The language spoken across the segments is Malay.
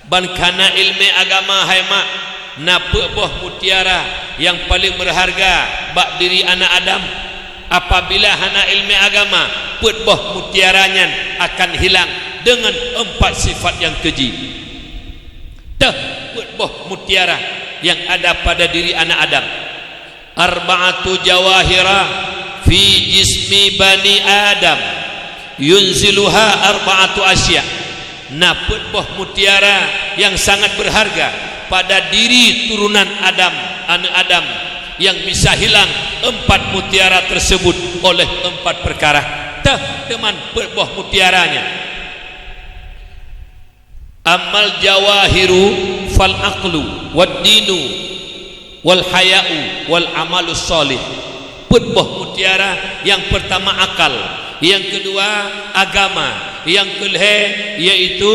ban kana ilmu agama hai mak napa boh mutiara yang paling berharga bak diri anak Adam. Apabila hana ilmu agama put boh mutiaranya akan hilang dengan 4 sifat yang keji. Tah put boh mutiara yang ada pada diri anak Adam. Arba'atu jawahira fi jismi bani Adam yunziluha arba'atu asya. Naput boh mutiara yang sangat berharga pada diri turunan Adam, anak Adam, yang bisa hilang 4 mutiara tersebut oleh 4 perkara. Tah teman boh mutiaranya. Amal jawahiru fal aqlu wad dinu wal haya'u wal amalu sholih. Put boh mutiara yang pertama akal, yang kedua agama, yang kelih yaitu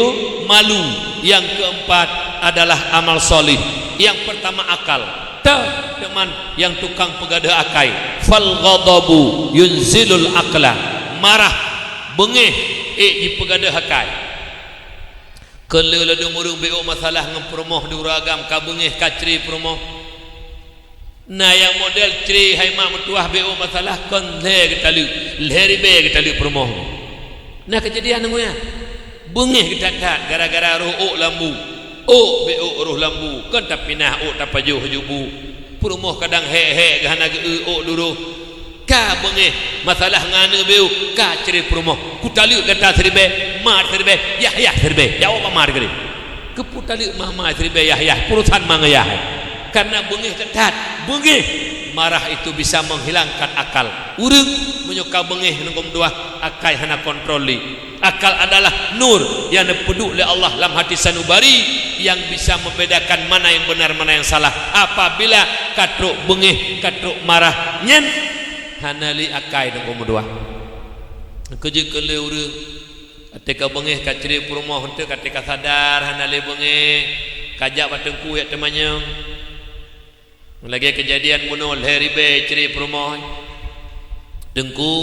malu, yang keempat adalah amal solih. Yang pertama akal. Tah teman yang tukang pegadah akai. Fal ghadabu yunzilul aqla. Marah bengih di pegadah akai. Kalau ada murung beo masalah ngempromoh di uragam ka bengih ka ceri promoh. Nah yang model ceri hai mak metuah beo masalah kon le kita lu lehri be kita lu promoh. Nah kejadian ngonya bengih kita kat gara-gara roh lambu. Oh beo roh lambu kan tapi nah tak pajuh jubu promoh kadang he gahana ge dulu ka bengih masalah ngane beo ka ceri promoh kutali kata seribe mar seribe yah seribe jawab mar gede keputali mama seribe yah purusan mangayah. Karena bengih ketat, bengih marah itu bisa menghilangkan akal. Urang menyuka bengih nunggu dua akai hana kontroli. Akal adalah nur yang dipeduk oleh Allah dalam hati sanubari yang bisa membedakan mana yang benar mana yang salah. Apabila katruk bengih, katruk marah nyen hanali akai nunggu dua. Kerja kele urang ketika bengih kaciri perumahan tu ketika sadar hanali bengih kajak batengku ya temannya. Lagi kejadian munul hari be ceri perumah dengku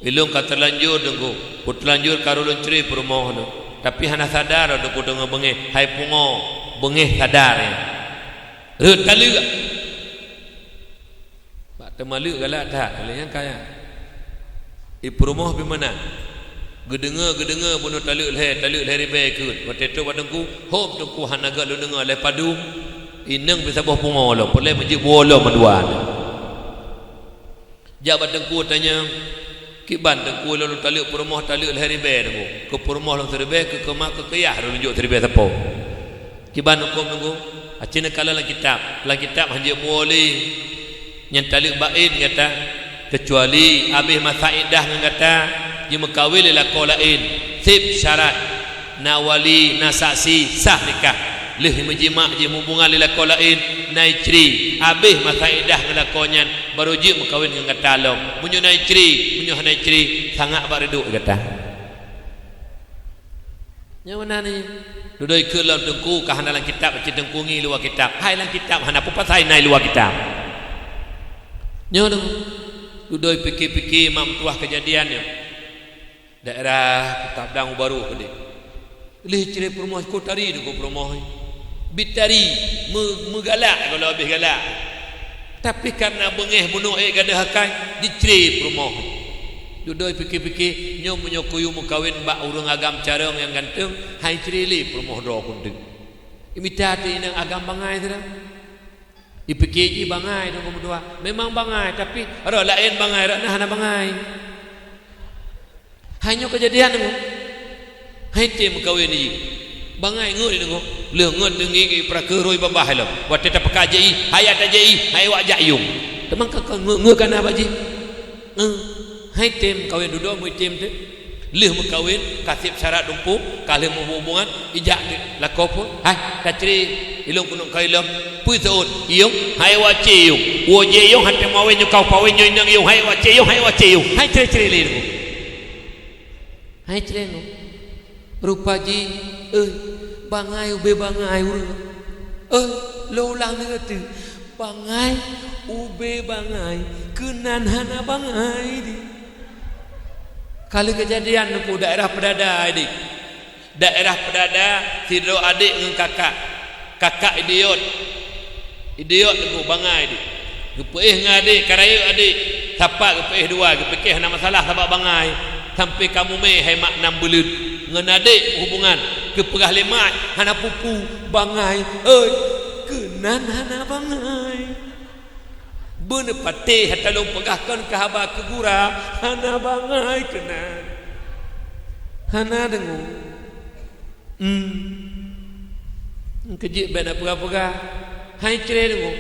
ilung ka terlanjur dengku ku terlanjur karulun ceri perumah tu tapi hana sadar dengku dengar bengih hai pungo bengih sadar ya reut kali gak bak temalu galak tak yang kaya di perumah di mana gedenga bunuh taluk hari be kut waktu itu dengku hop dengku hana gak lu dengar le padu inang bisa bawa pungolo, boleh menjadi bola menduan. Jabat dengku tanya, kiban dengku lalu taluk perumah taluk hari be dengku, ke perumah lalu terbe ke kemak ke keyah lalu tunjuk terbe tapo. Kiban hukum dengku, acina kala la kitab hanya boleh yang taluk bain kata kecuali abih masaidah kata dia mekawil la qolain sip syarat nawali nasaksi sah nikah. Leh menjimak je hubungan lelaki lain naik ceri habis masa idah ngelakonyan baru je berkahwin dengan kata long munyo naik ceri sangat bak reduk kata yang mana ni duduk ke dalam dengku kah dalam kitab cerita dengkungi luar kitab hai dalam kitab hana apa pasal naik luar kitab nyo duduk fikir-fikir mak tuah kejadiannya daerah kitab dang baru gede leh ceri perumah kotari dengku perumah bitari megalak kalau habis galak tapi karena bengih bunuh gadah hakai diceri perumah duduk fikir-fikir nyo menyokuyu mukawin bak urang agam carang yang ganteng hai cerili perumah doa kunting imitati nang agam bangai tu dah dipikir je bangai tu berdua memang bangai tapi ada lain bangai ada hana bangai hanya kejadian tu hai tim mukawin ni bangai ngut dengo leungeut dengi prakeroi babah lo wat tetap pakajai hayat ajai hai wak jayung temang ka ngeu kana baji hai tim kawin duduk mu tim tu leh mu kawin kasip syarat dumpu kalih mu hubungan ijak lakopo hai kacri ilung kunung kailom pui saud iung hai wak ceyung wo jeyung hatem mawen kau pawen nyoy nang iung hai wak ceyung hai ceri le dengo hai ceri no rupa ji bangai ube bangai urang lo ulang dengan tu bangai ube bangai kenan hana bangai di kali kejadian ku daerah pedada di daerah pedada tidur adik dengan kakak idiot tu bangai dia gepeh dengan adik karaya adik tapak gepeh dua gepekeh ada masalah sebab bangai sampai kamu meh hai mak 6 bulan dengan adik hubungan ke perah lemak hana pupu bangai oi kenan hana bangai bener patih hatalong pegahkan ke haba ke gura hana bangai kenan hana dengu kejik bet nak perah-perah hai cerai dengu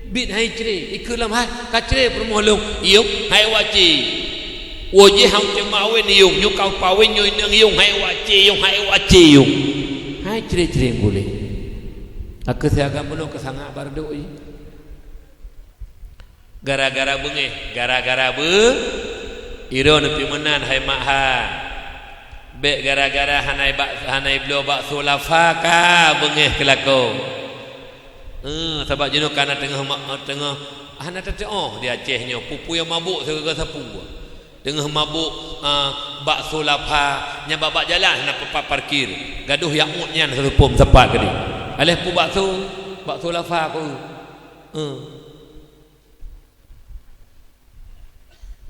bit hai cerai ikulam hai ka cerai permoh long iuk hai waci wo je hang cemawe ni yung yu kau pawe nyoy nang yung hai waci yung hai cerai boleh aku siaga penuh kesangak bardo gara-gara bengeh gara-gara iro nepi menan hai mak ha be gara-gara hanai beliau bakso lafaka bengeh kelako sebab jenuh kana tengah hana teteh dia Acehnya pupu yang mabuk segala sapu tengah mabuk bakso lafa nya babak jalan nak parkir gaduh yang utnya satu pom tepat ke dia alih pu bakso lafa aku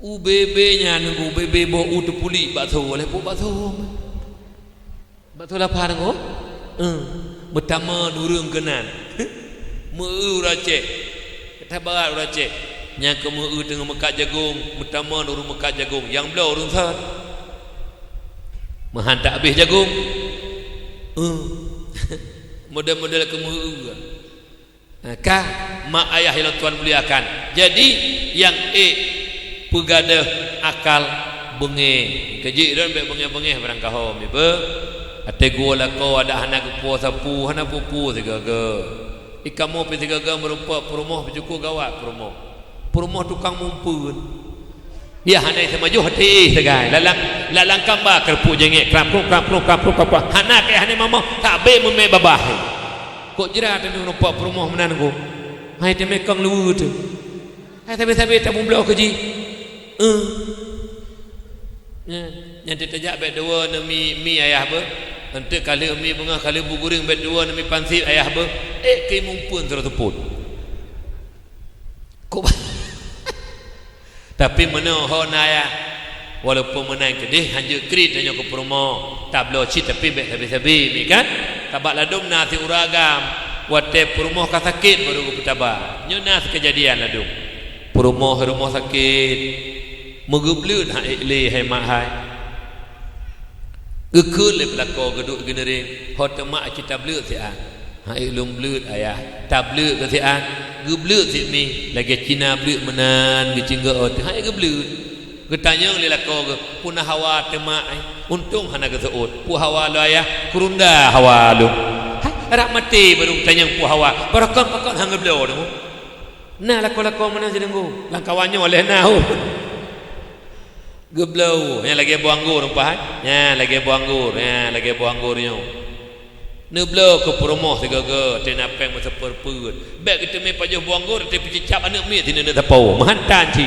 UBB nya nunggu UBB bawa tu puli bakso oleh pu bakso lapar nunggu pertama durung kenan meu racek kata barat racek nya ke meu tengah mekat jagung pertama durung mekat jagung yang belau urung sat menghantar habis jagung model-model ke meu kah mak ayah yang tuan muliakan jadi yang pegadah akal bengeh kejik dan bengeh barang kahom ni be ate gola ko ada hana ku sapu hana pupu segaga ikamu pe segaga merupa perumoh bejuku gawat perumoh tukang mumpun ya hana semaju hati segai lalang kamba kerpu jengek krap hana ke hana mama tak be meme babah kok jera tenu nampak perumoh menan ko hai te mekang lu tu hai sabe tak mumblau keji yang terjak bet dua mi ayah ber nanti kali mi bunga kali buguring bet dua mi pansip ayah ber ke mumpun terus teput kok tapi mana ho naya walaupun menang kedih hanya krit hanya ke promo tablo cit tapi bet sabi mi kan tabak ladum nasi uragam wate promo ka sakit baru ku tabak nyuna kejadian ladum promo rumah sakit megublut hai le hai mak hai gekul le pelako geduk generin hot mak kita blut si ah hai lum blut ayah tablut ke si ah geblut si mi lagi Cina blut menan gecingga ot hai geblut getanya le lako ge punah hawa temak untung hana ke seut pu hawa lo ayah kurunda hawa lu hai rak mati baru tanya pu hawa barakon hang geblo tu nah lako mana jenengku langkawannya oleh nahu geblau yang lagi buang anggur umpah nya lagi buang anggurnya neblau ke promoh segaga tena peng masa perput bek kita me pajah buang anggur te picicap anak mi tine nak tapau menghantan ci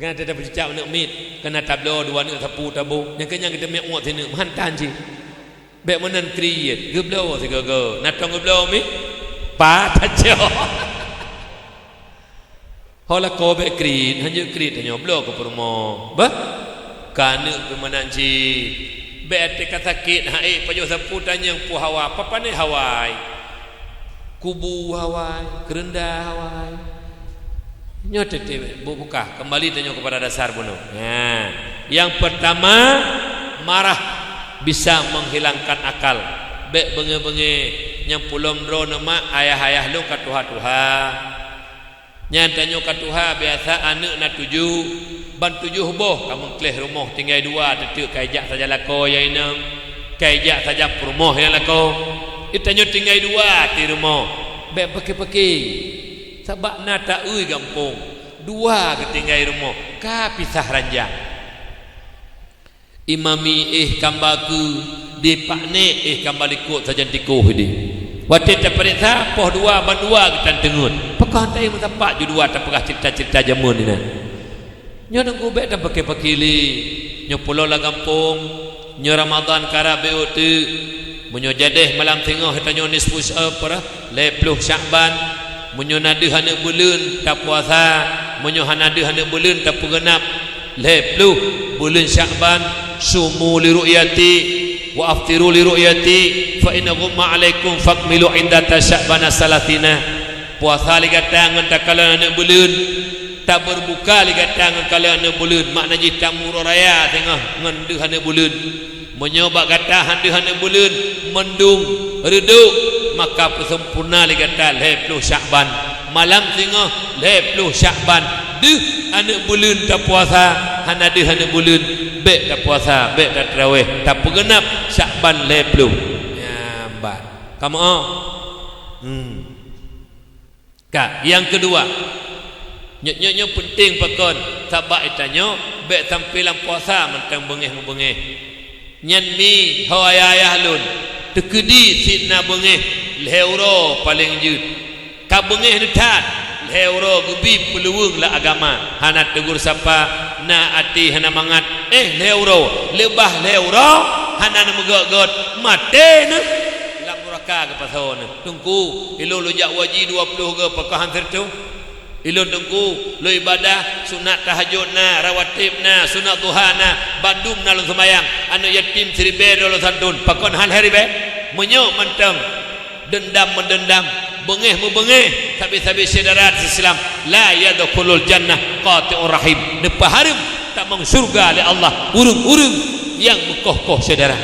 kan te picicap anak mi kena tablo dua nak sapu tabu yang kenyang kita me uat tine menghantan ci bek menan create geblau segaga natong geblau mi pa tajo hola ko be krit hanya blok ke promo bah kana ke menanci be te sakit hai pajo saputan yang pu hawa papane hawai kubu hawai kerenda hawai nyotete buka kembali tanya kepada dasar bunuh yang pertama marah bisa menghilangkan akal be benge-benge yang pulom dro nama ayah-ayah lu katuha-tuha nyantanya katuha biasa anak nak tuju ban tujuh boh kamu kelih rumah tinggal dua tetek kaijak saja lako yang enam kaijak saja rumah yang lako itanya tinggal dua di rumah baik pakai sebab nak tak ui gampung dua ketinggal rumah ka pisah ranjang imami kambaku di pakne kambali kot saja tikuh di waktu terperiksa poh dua ban dua kita tengut pekan tai mentampak ju dua terperah cerita-cerita jamun ni nah nyo nang kubek tak pakai li nyo pulau la kampung nyo Ramadan karab beut tu munyo jadeh malam tengah tanyo nisfu apa 10 Syakban munyo nade hana bulan tak puasa munyo hana hana bulan tak genap 10 bulan Syakban sumu li ru'yati wa aftiru li ru'yati fa inna ghumma alaikum fakmilu indata Syakbana salatina puasa li gatangan tak kala hana bulan tak berbuka li gatangan kala hana bulan maknanya tamu raya tengah ngan hana bulan menyoba kata hana bulan mendung reduk maka sempurna li kata 10 Syakban malam tengah 10 Syakban anak bulan tak puasa hana bulan bek tak puasa bek tak tarawih tak genap Syakban 10 ya mbak kamu Kak, yang kedua nyo penting pakon sabak itanyo bek tampilan puasa mentang bengeh nyan mi hawayah lun tekedi sitna bengeh leuro paling jut ka bengeh detat leuro gebi peluang la agama hana tegur sapa na ati hana mangat leuro lebah leuro hana megagot mate ne lam neraka ke pasone tunggu ilo lujak waji 20 ke pakahan tertu ilun tengku lo ibadah sunat tahajudna rawatibna sunat duhana bandumna lo semayang anu yatim seribe lo santun pakon hal hari be menyo mentang dendam mendendam bengeh membengeh tapi saudara Islam la yadkhulul jannah qati'ur rahim depa harum tak mang surga oleh Allah urung-urung yang bekoh-koh saudara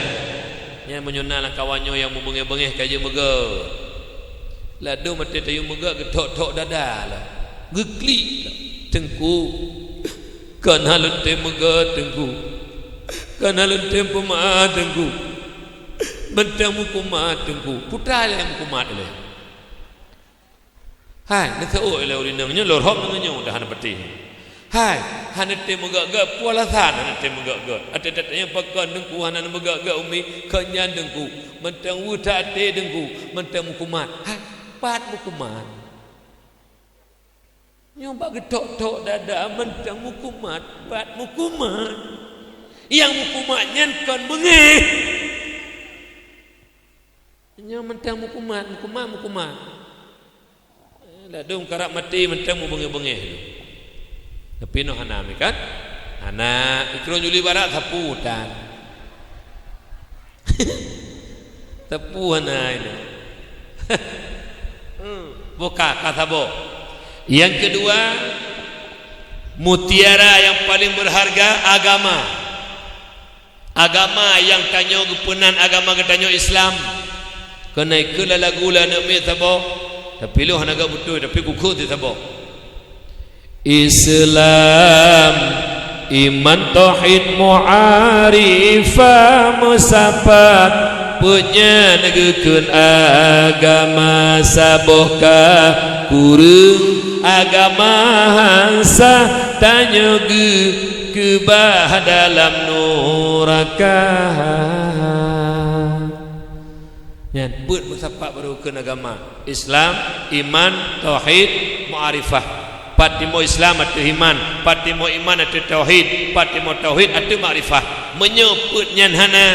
yang menyunalah kawannya yang membengeh-bengeh kaje mega ladu mati tayu mega getok-tok dada lah gekli tengku kan halun temega tengku kan halun tempema tengku bentamu kumat tengku putra yang kumat le hai nak o le urinang nyo lor hop nyo dah hana peti hai hana temega ga pualasan hana temega ga ate tatanya pakon tengku hana mega ga umi kanyan tengku mentang wuta te tengku mentang kumat hai pat kumat nyoba getok-tok dada mentang mukumat bat mukumat yang mukumatnya kan bengeh nyo mentang mukumat dah dong karap mati mentang mu bengeh-bengeh tapi no hana kan hana ikron juli barat saputan tepu hana ini boka kasabo. Yang kedua mutiara yang paling berharga agama yang tanyo gepenan agama ketanyo Islam kena ikula lagula nak me sabo tapi lu hanaga betul tapi kuku ti sabo Islam iman tauhid mu'arifah musabat punya negekeun agama sabohka kurung agama hansa tanya ke bah dalam neraka yang buat musapak baru ke agama Islam iman tauhid mu'arifah patimo Islam atau iman patimo iman atau tauhid patimo tauhid atau ma'rifah menyebut nyan hana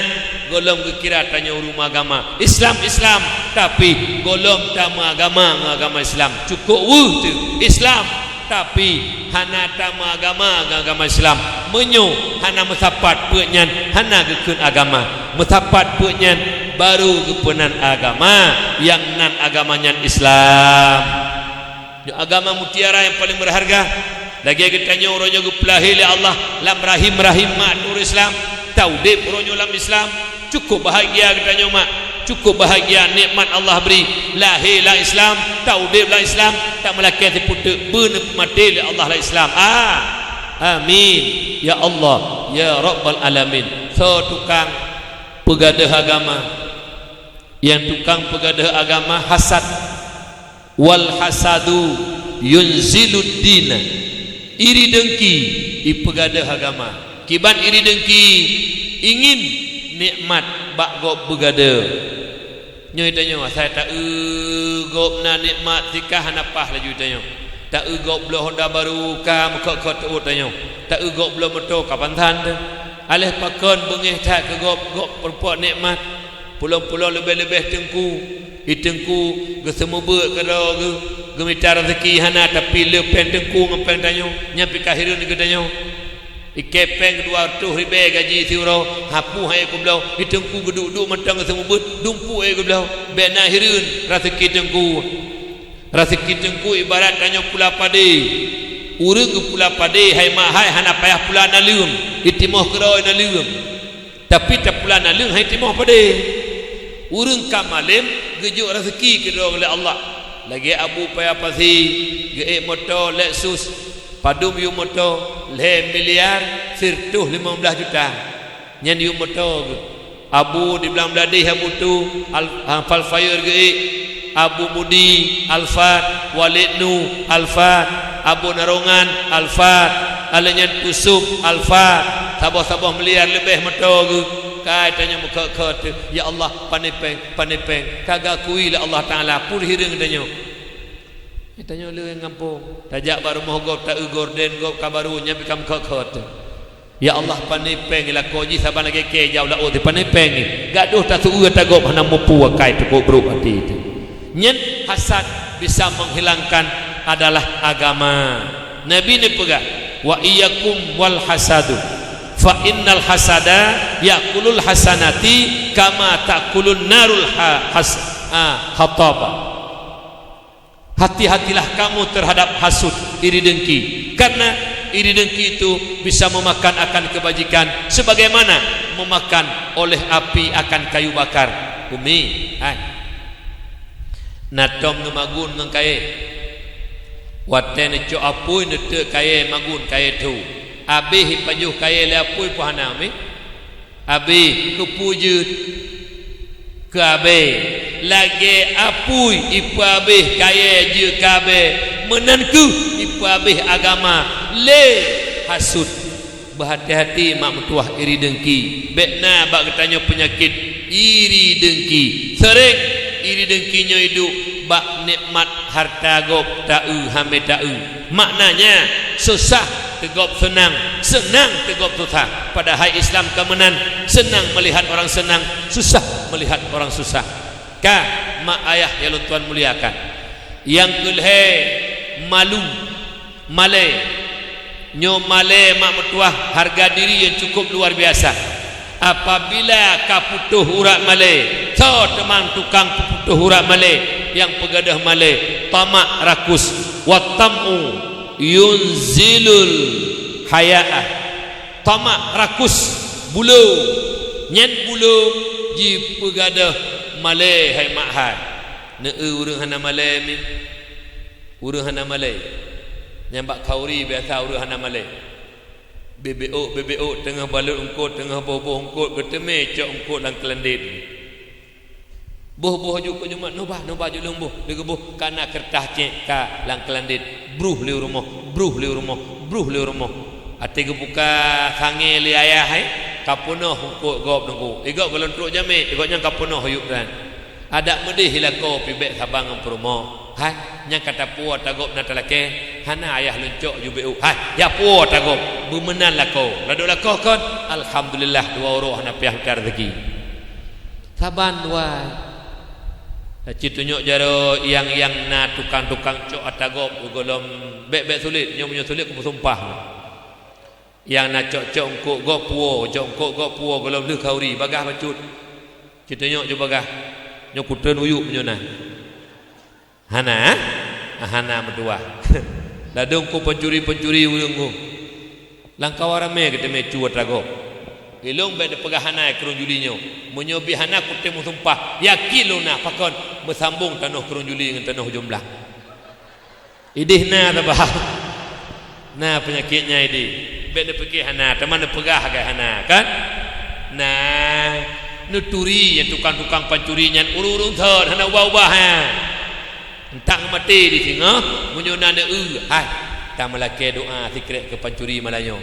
golong kira tanya rumah agama Islam tapi golong tama agama Islam cukup tu Islam tapi hana tama agama Islam menyo hana mesapat penyan hana gekun agama mesapat penyan baru gepenan agama yang nan agamanya Islam agama mutiara yang paling berharga lagi ketanya orangnya gepelahi oleh Allah lam rahim mak nur Islam taudib orangnya lam Islam cukup bahagia katanya mak cukup bahagia nikmat Allah beri lahir lah Islam taudib lah Islam tak melakai seputuk benar mati oleh Allah lah Islam amin ya Allah ya Rabbal Alamin so tukang pegadah agama yang tukang pegadah agama hasad wal hasadu yunzilud dina iri dengki ipegadah agama kiban iri dengki ingin nikmat bak gop begada nyo itanyo saya tak gop na nikmat tikah napah laju itanyo tak gop belah Honda baru ka muka kot utanyo tak gop belah motor kapan tan alih pakon bengih tak ke gop perempuan nikmat pulau-pulau lebih-lebih tengku itengku ge semubut ke ro ge gemita rezeki hana tapi lepen tengku ngepeng tanyo nyampi kahirun ge tanyo ikepeng 200 ribu gaji siuro hapu hai ku belau itengku geduk-duk mentang ge semubut dumpu ai ku belau bena hirun rezeki tengku ibarat tanyo pula pade urang ke pula pade hai mahai hana payah pula naleum itimoh kero naleum tapi tak pula naleum hai timoh pade urang kamalim gejuk rezeki kero oleh Allah lagi abu payah pasi ge motor Lexus padum yu motor le miliar sirtuh 15 juta nyan yu motor abu di belang beladih abu tu Alfa Fire ge Abu Budi Alfat Walid Nu Alfat Abu Narongan Alfat Alanyan Kusub Alfat sabah-sabah miliar lebih motor ke kai tanya muka ke ya Allah panipeng kagak kui lah Allah Taala pur hireng tanya tanya le ngampung tajak baru moh gop tak gorden gop kabarunya bikam ke ya Allah panipeng la koji saban lagi ke jauh la oti panipeng gaduh tak suu tak gop hana mupu kai tu bro hati itu nyen hasad bisa menghilangkan adalah agama. Nabi ni pegang wa iyyakum wal hasadu fa innal hasada yakulul hasanati kama takulun narul hataba. Hati-hatilah kamu terhadap hasud, iri dengki, karena iri dengki itu bisa memakan akan kebajikan sebagaimana memakan oleh api akan kayu bakar. Umi natom nu magun ngang kaye waten co apui nu te kaye magun kaye tu abi hipajuh kaye le apui pohana mi abi kepujut ke abe lagi apui ipu abi kaye je kabe menanku ipu abi agama le hasud berhati-hati mak mentuah iri dengki bekna bak ketanya penyakit iri dengki sering iri dengkinya hidup bak nikmat harta gop ta'u hame ta'u maknanya susah tegop senang tegop susah padahal Islam kemenan senang melihat orang senang susah melihat orang susah ka mak ayah yang Tuhan muliakan yang kulhe malu male nyo male mak metuah harga diri yang cukup luar biasa apabila kaputuh urat male so teman tukang putuh urat male yang pegadah male tamak rakus wattamu yunzilul haya'ah tamak rakus bulu nyen bulu ji pegadah male hai mak hai ne urang hana male mi urang hana male nyambak kauri biasa urang hana male BBO tengah balut ungkut tengah boh ungkut keteme cok ungkut lang kelendit boh juk ko jumat nobah juk lung boh dege boh kana kertas cek ka lang kelendit bruh le rumah ate ge buka sange le ayah hai kapunoh ungkut gop nunggu igok golon truk jame igok nyang kapunoh yuk dan ada medih hilako pibek sabang promo hai nyang kata puat tagop natalake hana ayah luncok UBU hai ya puat tagop bumenan lako ladok lako kon alhamdulillah dua roh hana piah rezeki saban wai citunjuk jaro yang na tukang-tukang cok atagop golom bek sulit nyo sulit ku sumpah yang na cok engkok gop puo golom lu kauri bagah bacut citunjuk jo bagah nyo kuten uyuk nyo na hana medua ladung ku pencuri ulungku langkau rame kita me cuat rago ilung be pegahana kerun julinyo menyobi hana ku temu sumpah yakiluna pakon bersambung tanah kerun juli dengan tanah jumlah idihna tabah nah penyakitnya ini be de pikir hana teman de pegah ga hana kan nah nuturi yang tukang-tukang pencuri nyan urung thon hana ubah ha entang mati di singa munyuna ne hai ta malake doa zikir ke pencuri malayo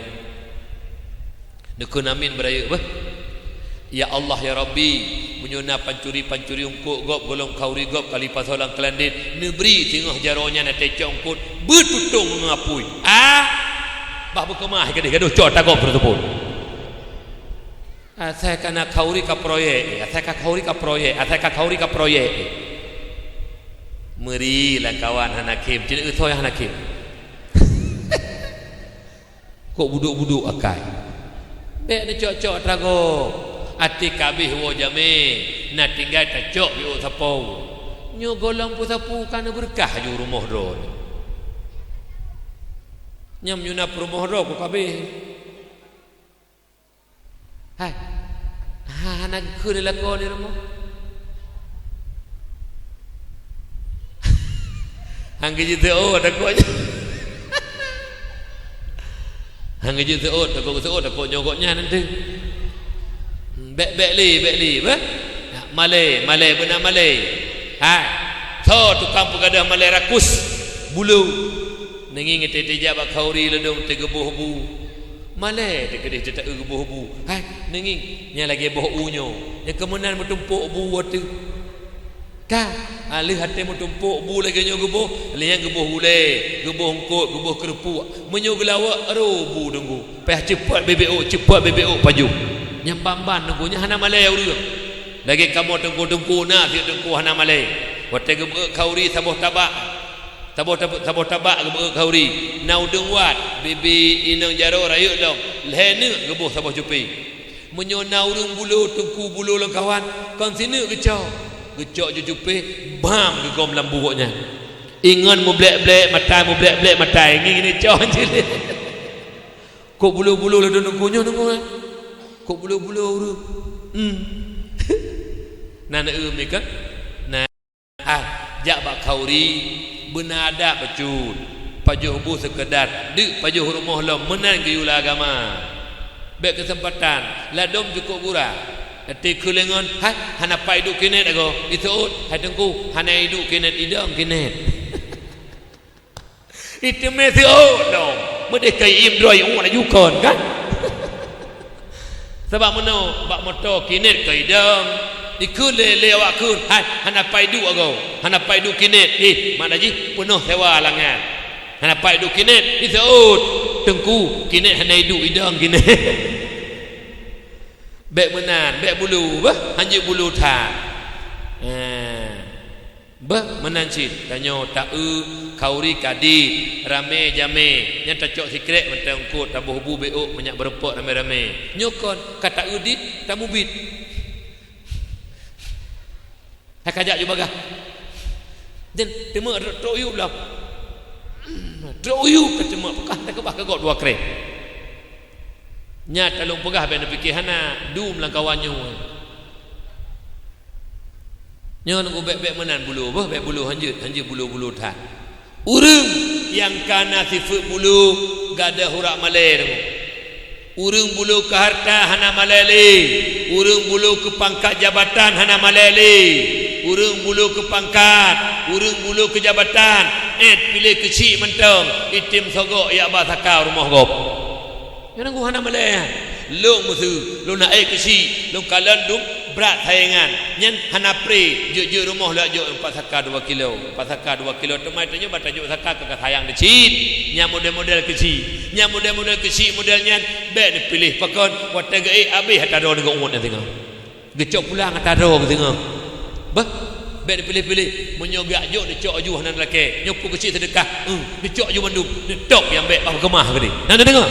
dekun amin beraya bah ya Allah ya Rabbi munyuna pencuri ungkuk gop golong kauri gop kali pasolang kelandit nebri singa jaronya na tecok ungkut betutung ngapui bah bekemah gaduh cok tagop tersebut Saya kena kauri ka proyek, saya ka kauri ka proyek, saya ka kauri ka proyek. Meri lah kawan hanakim, tidak utoy hanakim. Kok buduk-buduk akai. Bek ni cok-cok trago. Ati kabih wo jame, na tinggal ta cok bi o sapo. Nyo golang pu sapu kana berkah ju rumah do. Nyam nyuna rumah do ko kabih. Hai. Anak kure lakon ni rumah. Hangge jitu oh ada ko. Hangge jitu oh ada ko nyogoknya nanti. Bek li ba? Malay benar Malay. Hai. Tho tukang pegadah Malay rakus bulu. Nenging tete jabak kauri ledong tegebuh bu. Malay tegedih tetak gebuh bu. Hai, nenging nya lagi boh unyo. Nya kemenan metumpuk bu watu. Ka, alih hati metumpuk bu lagi nyo gebuh, liang gebuh ule, gebuh ngkut, gebuh kerupuk. Menyo gelawak ro bu tunggu. Peh cepat BBO paju. Nyambamban nunggunya hana Malay urang. Lagi kamu tengku-tengku na ti tengku hana Malay. Wate gebuh kauri saboh tabak. Saboh tabak gebuh kauri. Nau dengwat bibi inang jaro rayuk long. Lehne gebuh saboh cupi. Menyo nau urang bulu tengku bulu long kawan. Kon sini gecok. Gecok je cupi bam gegom dalam buruknya. Ingon mu blek-blek matai ngini cok je. Kok bulu-bulu le tengkunya nunggu. Kok bulu-bulu uru. Nana ni kan. Nah, jak bak kauri benada becut. Pajuh bu sekedar dik pajuh rumah lo menan ke yula agama. Baik kesempatan ladom cukup gura. Ati kulengon hai hana pai duk kinet ago. Itu hai tengku hana hidup kinet idang kinet. Itu mesti dong. Merdeka imdroi nak yukon kan. Sebab meno bak motor kinet ke idang. Ikut lewat kun hai hana pai duk ago. Hana pai duk kinet. Mana ji penuh sewa langan. Hana pai duk kinet itu tengku kinet hana hidup idang kinet. Bek menan, bek bulu, bah, hanjik bulu tak. Bah, menan cit, tanyo tak kauri kadi, rame jame, yang tak cok sikret, mentang kot, tabuh bu beuk, banyak berepok rame-rame. Nyokon, kata udit, tak mubit. Hai kajak juga gah. Dan tema trok uyup lah. Trok uyup kata mak, pekah tak kebah kegok dua krek. Nya talung pegah ben fikir hana dum lang kawannya. Nya nunggu bek-bek menan bulu, bah bek bulu hanjut bulu-bulu tak. Urang yang kana sifat bulu gada hurak Malay tu. Urang bulu ke harta hana Malay. Urang bulu ke pangkat jabatan hana Malay. Urang bulu ke pangkat, urang bulu ke jabatan. Pilih kecil mentang, itim sogok ya abah sakar rumah gop. Yang nunggu hana Malay. Long musuh, long naik kesi, long kalan dum berat sayangan. Nyen hana pre, juk rumah lah juk 4 saka 2 kilo. 4 saka 2 kilo temai tanya bata juk saka ke sayang decit. Nya model-model kesi. Nya model-model kesi modelnya bek dipilih pakon wate ge habis hatado dengan umut tengok. Gecok pulang hatado tengok. Bah bek dipilih-pilih menyogak juk dicok aju hana lelaki. Nyoku kecil sedekah. Dicok aju mandum. Tok yang bek bang kemah ke ni. Nang tengok.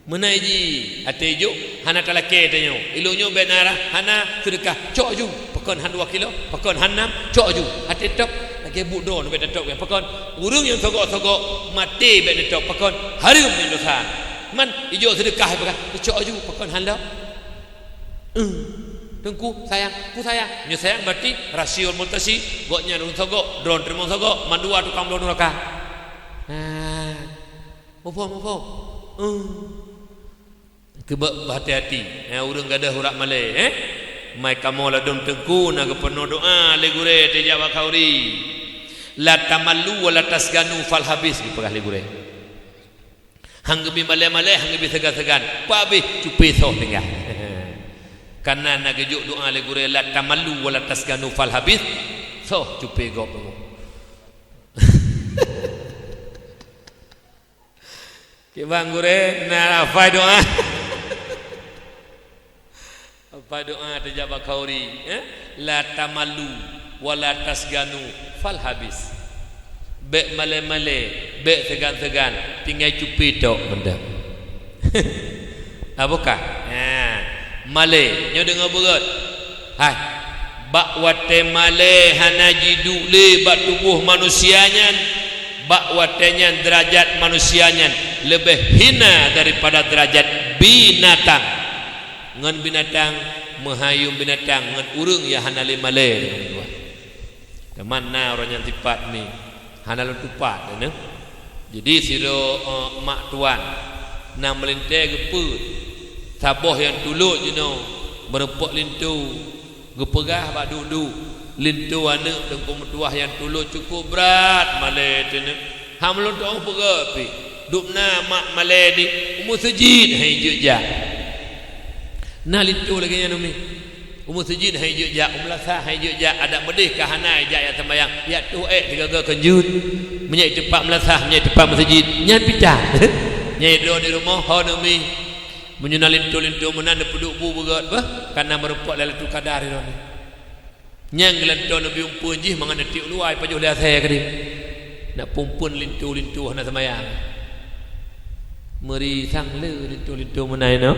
Menai ji ate juk hana talake tanyo ilunyo benara hana sedekah cok ju pakon han 2 kilo pakon han 6 cok ju ate tok lagi budo no bet tok pakon urung yang sogok-sogok mati bet tok pakon harum yang dosa man ijo sedekah pakon cok ju pakon han dak tengku sayang ku sayang nyo sayang berarti rasio multasi goknya rung sogok drone termong sogok mandua tukang blon neraka Mopo kebak hati-hati urang gadah hurak Malay mai kamu la dom tengku na penuh doa le gure te jawab kauri la tamallu wala tasganu fal habis di pegah le gure hanggebi Malay hanggebi segan-segan pabe cupi so tinggal karena na gejuk doa le gure la tamallu wala tasganu fal habis so cupi gop Bang gure na apa doa? Apa doa terjawab kauri? La tamalu wala tasganu fal habis. Bek male-male, bek segan-segan, tinggal cupi tok benda. Apakah? Male, nyo dengar berat. Hai. Bak wate male hanaji dule bak tubuh manusianya, bak watenya derajat manusianya lebih hina daripada derajat binatang. Ngan binatang menghayung binatang ngan urang ya hanale male. Mana orang yang tipat ni? Hanal tupat ne. Jadi siro mak tuan nang melintai geput. Taboh yang tulut you know, berepok lintu. Gepegah bak duduk. Lintu anak tengkung tuah yang tulut cukup berat male tene. Ham lu tong pegapi. Dupna mak male di umur sejid hai jejak. Nah lintu lagi yang ni. Umur sejid hai jejak, umur lasah hai jejak, ada medih ke hanai jak ya sembayang. Ya tu tiga kenjut. Menyai tempat melasah, menyai tempat masjid. Nyan picah. Nyai do di rumah ho mi. Menyuna lintu-lintu menan peduk bu berat bah karena merupuk lalu tu kadar ni. Nyang gelanto nabi umpun jih mangan tik luai pajuh lia saya kadi. Nak pumpun lintu-lintu hana sembayang. Meri sang le lintu-lintu menai no.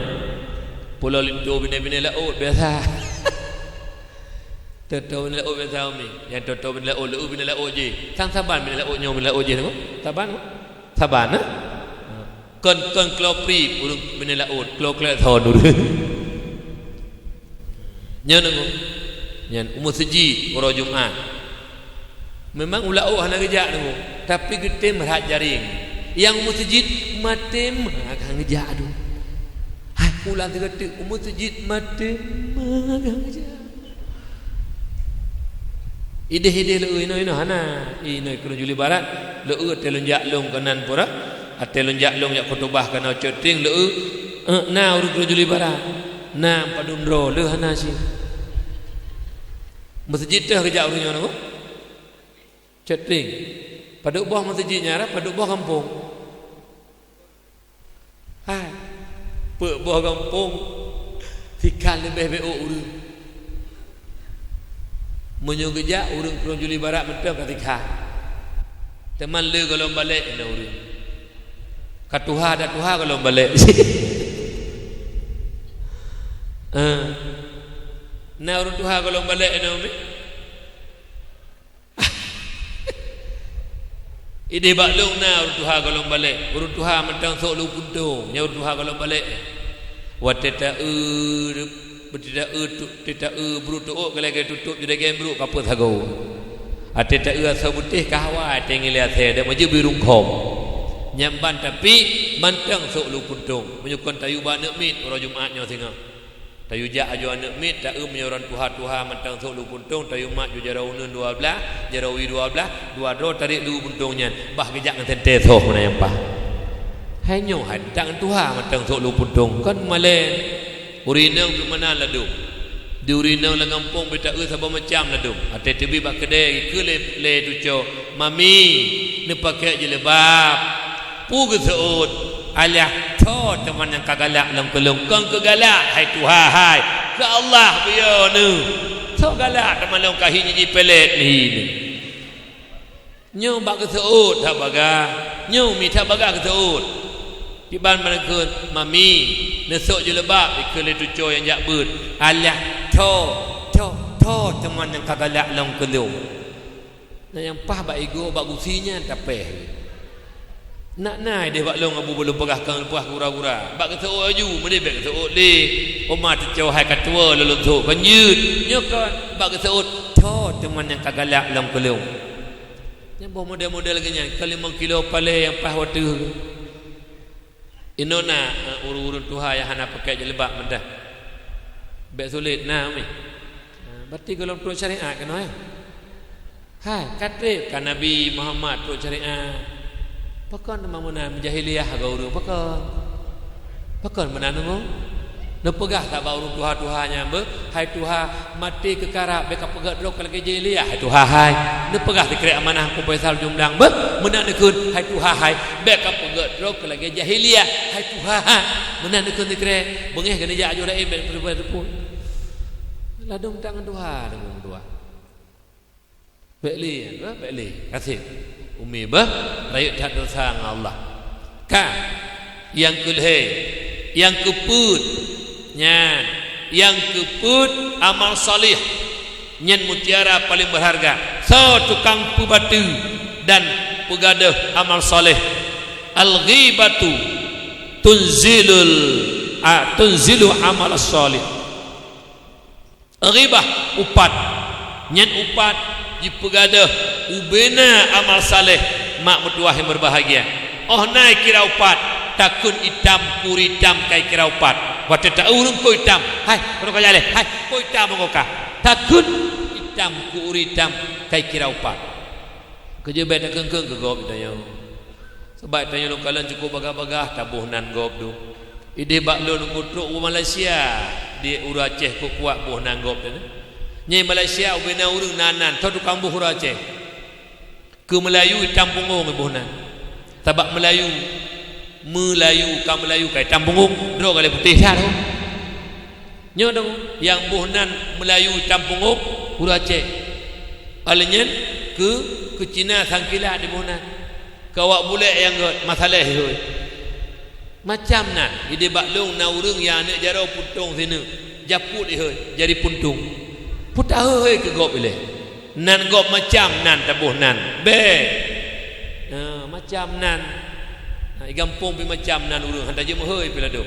Pulau lintu bina-bina laut biasa. Toto bina laut biasa umi. Yang toto bina laut bina laut je. Sang saban bina laut nyong bina laut je tu. Saban. Saban ah. Kon klopri urung bina laut, klok thon dulu. Nyan ngo. Nyan umur seji orang Jumaat. Memang ulau hana gejak tu, tapi gede merhat jaring. Yang umur sejid matem agak ngejak tu. Hai pulang tegak umur sejid matem agak ngejak. Ide-ide lu ino hana. Ino kena Juli Barat, lu telun jaklong kanan pura. Ate lonjak long yak khutbah kana ceting le na urut Juli Barat. Na padundro le hana si. Masjid teh kerja urutnya no. Ceting. Pada ubah masjidnya pada ubah kampung. Hai. Pe ubah kampung. Fikal lebih beo urut. Menyo kerja urut Juli Barat betul ketika. Teman le kalau balik na urut. Katuha ada tuha kalau balik. Nah urut tuha kalau balik na umi. Ide baklong na urut tuha kalau balik. Urut tuha mentang sok lu puntung. Nya urut tuha kalau balik. Wateta betida teta brutu kalau ke tutup jadi game bru kaput hago. Ateta sabutih kahwa tengilia the dak maju birung khom. Nyamban tapi mantang sok lu puntung menyukon tayu ba nek mit orang Jumaat nyo singa tayu jak ajo nek mit tak menyoran tuha mantang sok lu puntung tayu mat ju jarau neun 12 jarawi 12 dua dro tarik lu puntungnya bah gejak ngan tente soh mana yang pah hai nyo hai tak tuha mantang sok lu puntung kan male urinang tu mana ladu di urinang la kampung beta sabah macam ladu ate tebi bak kedai ke le tuco mami ne pakai jilbab pugu seut alah to teman yang kagalak dalam kelongkang kegalak hai tuha hai ke Allah biyo nu to galak teman yang kahi ji pelet ni nyo bak seut ha baga nyo mi tha baga seut di ban manakun mami nesok je lebab ikele tuco yang jak beut alah to teman yang kagalak dalam kelong nah yang pah bak ego bak gusinya tapeh nak nai dia bak long abu belum pegahkan lepas gura-gura bak kata oh aju mede bak kata oh le omah tecau hai katua lalu tu kanjut nyokon bak kata oh to teman yang kagalak dalam kelong yang bawa model-model lagi nya kali 5 kilo pale yang pah watu inona urun tuha yang hana pakai jilbab mendah bak sulit nah umi berarti kalau turut syariat kan hai kata kan Nabi Muhammad turut syariat pakon nama mana menjahiliyah gauru pakon mana nunggu Na pegah tak bau Tuhan-Tuhannya be, hai Tuhan mati ke karap beka pegat rok lagi jeliah hai Tuhan hai. Na pegah dikira amanah ku paisal jumdang be, menan dekeun hai Tuhan hai beka pegat rok lagi jahiliah hai Tuhan. Menan dekeun dikira bengeh gani ja ajura em ber pun. Ladung tangan Tuhan dengan dua. Baikli, baikli. Kasih. Umi be, rakyat tak dosa dengan Allah. Ka yang kulhe, yang keput nyan, yang keput amal salih nyen mutiara paling berharga. So tukang pubatu dan pegadah amal salih. Al-ghibatu tunzilu amal salih. Ghibah upat nyen upat di pegadah ubena amal salih mak mertua yang berbahagia. Oh naik kira upat takun hitam kuritam kai kira upat. Waktu tak urung ko hitam. Hai, kono ka jale. Hai, ko hitam ngoka. Takun hitam kuritam kai kira upat. Kerja baik nak kengkeng ke gop tanya. Sebab tanya lu kalian cukup bagah-bagah tabuhnan gop tu. Ide bak lu ngutruk ke Malaysia. Di Aceh ko kuat buhnan gop tu. Nyai Malaysia ubena urung nanan tu kambuh Aceh. Ke Melayu hitam punggung buhnan. Tabak Melayu kam Melayu kai tampunggung dro kali putih dah tu. Nyo dong yang buhnan Melayu tampunggung Hura Aceh. Alenyen ke Cina sangkila di buhnan. Kawak bulek yang masalah tu. Macam nan ide baklong na urang yang anak jarau putung sini. Japut he jadi puntung. Putah he ke gop ile. Nan gop macam nan tabuh nan. Be. Macam nan. Gampung pi macam nan urang hantar je mahoi pila do.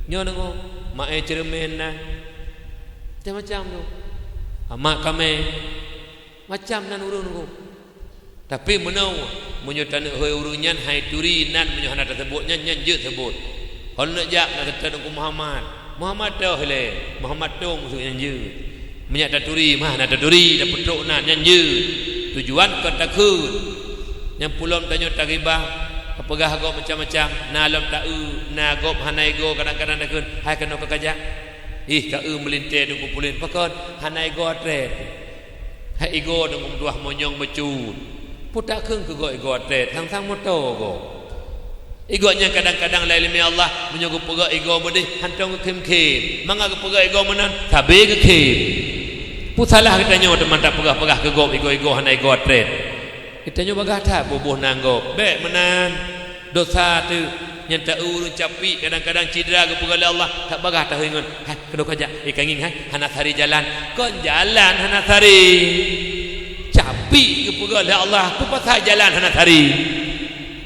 Nyo dengo mak cermen nan. Macam tu. Mak kami macam nan urang dengo. Tapi menau menyo tanah hoi urunyan hai turi nan menyo hana tersebut nyan je tersebut. Hol nak jak nak kata dengan Muhammad dah le. Muhammad dong su nyan je. Menyak taturi mah nak taturi dah petruk nan nyan je. Tujuan kau takut. Yang pulon tanyo taribah apagah gop macam-macam na lam ta na gop hanai go kadang-kadang dah kun hai kena ke kajak ka melinte dong pulin pakon hanai go tre hai go dong tuah monyong mecut putak keung ke go tre sang moto go igonya kadang-kadang la ilmi Allah menyogo pega ego bedih hantong ke kem manga ke pega ego menan tabe ke kem putalah katanya teman tak pegah-pegah ke go ego hanai go tre kita nyoba gata bubuh nanggop baik menan dosa tu yang tak urung capi kadang-kadang cedera ke pegala Allah tak bagah tak ingat hai kedok aja ikanging hai hana hari jalan kon jalan hana hari capi ke pegala Allah tu pasal jalan hana hari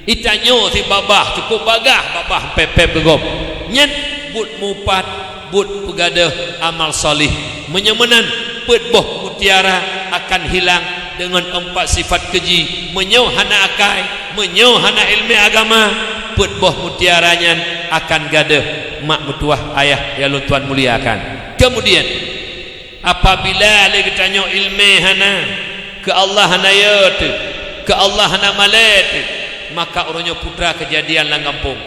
itanyo si babah cukup bagah babah pepep ke gop nyen but mupat but pegadah amal solih menyemenan petboh mutiara akan hilang dengan 4 sifat keji menyo hana akai menyo hana ilmu agama petboh mutiaranya akan gadah mak mutuah ayah yang tuan muliakan. Kemudian apabila lagi tanya ilmu hana ke Allah hana yat ke Allah hana malet maka orangnya putra kejadian lang kampung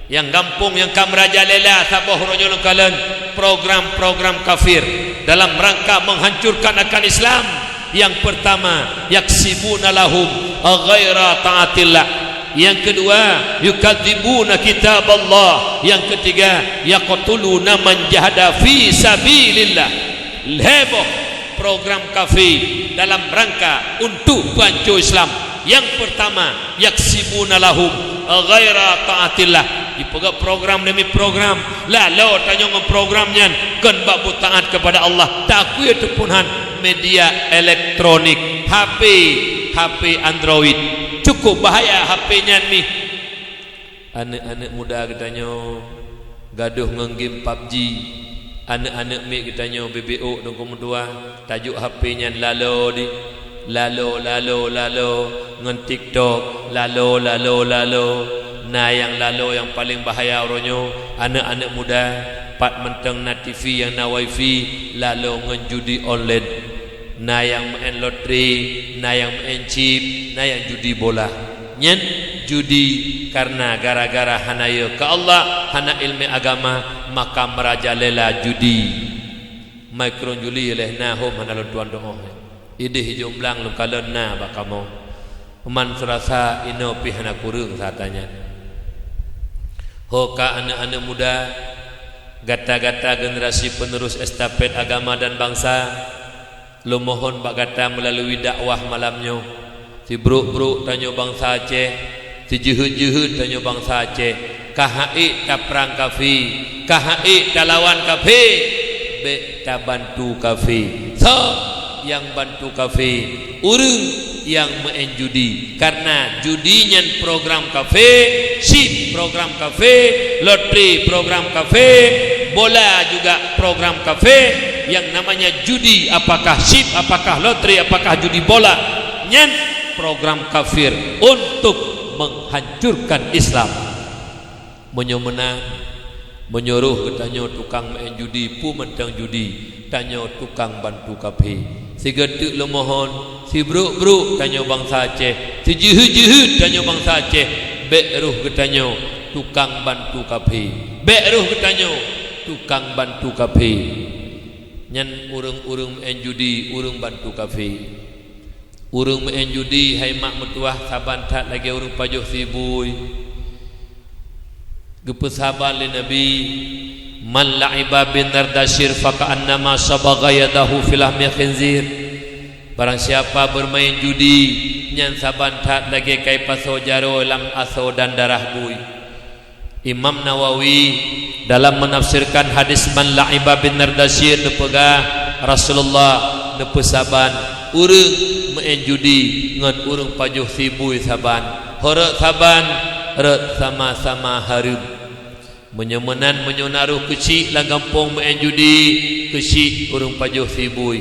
yang kampung yang kamraja lela sabah orangnya lengkalan program-program kafir dalam rangka menghancurkan akan Islam. Yang pertama yaksibuna lahum ghaira taatillah, yang kedua yukadzibuna kitab Allah, yang ketiga yaqtuluna man jahada fi sabilillah. Heboh program kafir dalam rangka untuk hancur Islam. Yang pertama yaksibuna lahum ghaira taatillah, dipegang program demi program lah lo tanya ngom programnya kan bab taat kepada Allah takui tepunhan media elektronik HP Android cukup bahaya HP-nya ni. Anak-anak muda katanya gaduh ngegame PUBG, anak-anak mi katanya BBO dong tua tajuk HP-nya lalo ngen TikTok lalo nah yang lalo yang paling bahaya orangnya anak-anak muda pat menteng na TV yang na wifi lalo ngen judi online, nah yang main loteri, nah yang main chip, nah yang judi bola nyen judi karena gara-gara hana ye ke Allah hana ilmu agama maka merajalela judi mikron juli leh na hom hanalo tuan doa idih jumlang lu kalena bakamo man serasa ino pihana kurung satanya hoka anak-anak muda gata-gata generasi penerus estafet agama dan bangsa lu mohon bak gata melalui dakwah malamnya si bruk-bruk tanyo bangsa Aceh si juhud-juhud tanyo bangsa Aceh KHI ta perang kafi KHI ta lawan kafi be ta bantu kafi so yang bantu kafi urang yang main judi karena judinya program kafe sip program kafe lotri program kafe bola juga program kafe yang namanya judi apakah sip apakah lotri apakah judi bola nyen program kafir untuk menghancurkan Islam menang menyuruh ketanyo tukang main judi pu mentang judi tanyo tukang bantu kafe si gedek lo mohon si bruk-bruk tanyo bangsa Aceh si juhud-juhud tanyo bangsa Aceh bek ruh ketanyo tukang bantu kafe bek ruh ketanyo tukang bantu kafe nyen urung-urung main judi urung bantu kafe urung main judi hai mak metuah saban tak lagi urung pajuh sibui gepesaban li Nabi man la'iba bin nardashir faka'annama sabagha yadahu fil lahmi khinzir barang siapa bermain judi nyan saban tak lagi kai paso jaro lam aso dan darah bui Imam Nawawi dalam menafsirkan hadis man la'iba bin nardashir nepegah Rasulullah nepesaban urang main judi ngan urang pajuh sibui saban horek saban rek sama-sama harum menyemenan menyonaruh kecil lah gampong main judi kecil urung pajuh sibui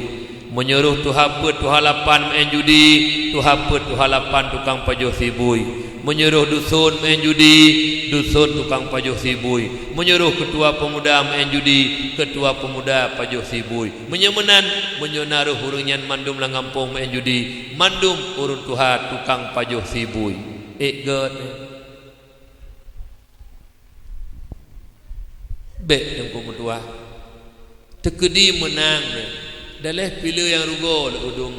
menyuruh tu haput tu halapan main judi tu haput tu halapan tukang pajuh sibui menyuruh dusun main judi dusun tukang pajuh sibui menyuruh ketua pemuda main judi ketua pemuda pajuh sibui menyemenan menyonaruh urunyan mandum lah gampong main judi mandum urun tuha tukang pajuh sibui god bek tengku mutua tekedi menang daleh pilih yang rugo udung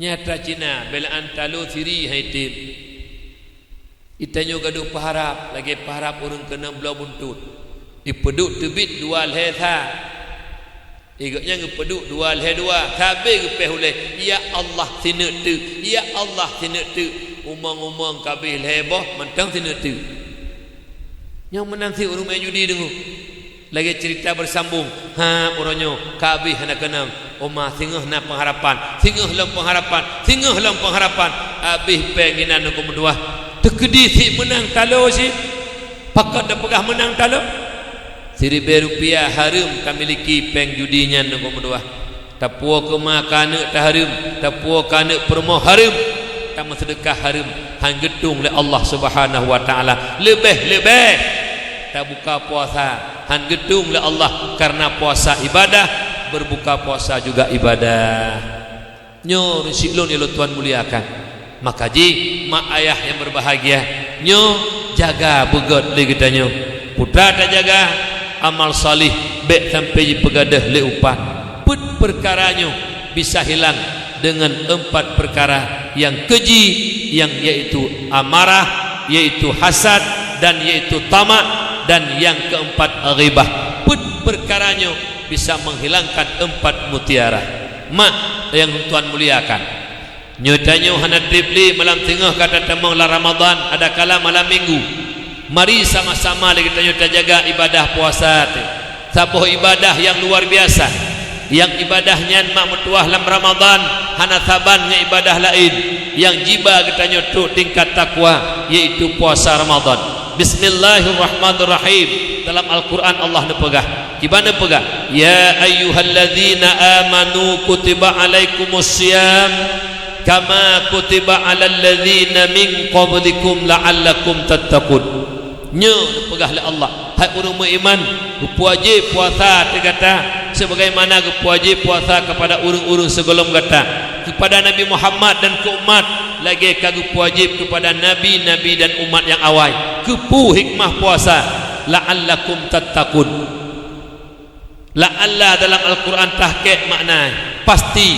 nyata Cina belaan talo siri haitim itanyo gaduh paharap lagi paharap urang kena belau buntut ipeduk tebit dua leh tha igaknya ngepeduk dua leh dua tabe gepeh oleh ya Allah sine tu ya Allah sine tu umang-umang kabeh leboh mentang sine tu yang menang si urung main judi dengu lagi cerita bersambung ha oronyo kabeh hana kenam omah singeuh na pengharapan singeuh lam pengharapan abih penginan ku medua tekedi si menang talo si pakat dah pegah menang talo seribu rupiah harum kamiliki peng judinya ku medua tapuo ke makane ta harum tapuo kana permo harum tamu sedekah harum hang gedung oleh Allah Subhanahu wa taala lebih tak buka puasa han gedung oleh Allah karena puasa ibadah berbuka puasa juga ibadah nyo siklon ilo tuan muliakan maka ji mak ayah yang berbahagia nyo jaga begot le kita nyo putra tak jaga amal salih bek sampai pegadah le upat put perkaranyo bisa hilang dengan 4 perkara yang keji yang yaitu amarah yaitu hasad dan yaitu tamak dan yang keempat ghibah put perkaranya bisa menghilangkan 4 mutiara mak yang tuan muliakan nyatanya hana tripli malam tengah kata temang la Ramadan ada kala malam minggu mari sama-sama kita nyata jaga ibadah puasa sabuh ibadah yang luar biasa yang ibadahnya mak metuah dalam Ramadan hana sabannya ibadah lain yang jiba kita nyotuk tingkat takwa yaitu puasa Ramadan. Bismillahirrahmanirrahim. Dalam Al-Quran Allah nepegah gimana pegah ya ayyuhalladzina amanu kutiba alaikumusiyam kama kutiba alal ladzina min qablikum la'allakum tattaqun nya nepegah oleh Allah hai orang beriman wajib puasa terkata sebagaimana wajib puasa kepada urang-urang sebelum kata kepada Nabi Muhammad dan ke umat lagi kagum wajib kepada nabi-nabi dan umat yang awal kepu hikmah puasa la'allakum tattaqun. La'alla dalam Al-Quran tahqiq makna pasti,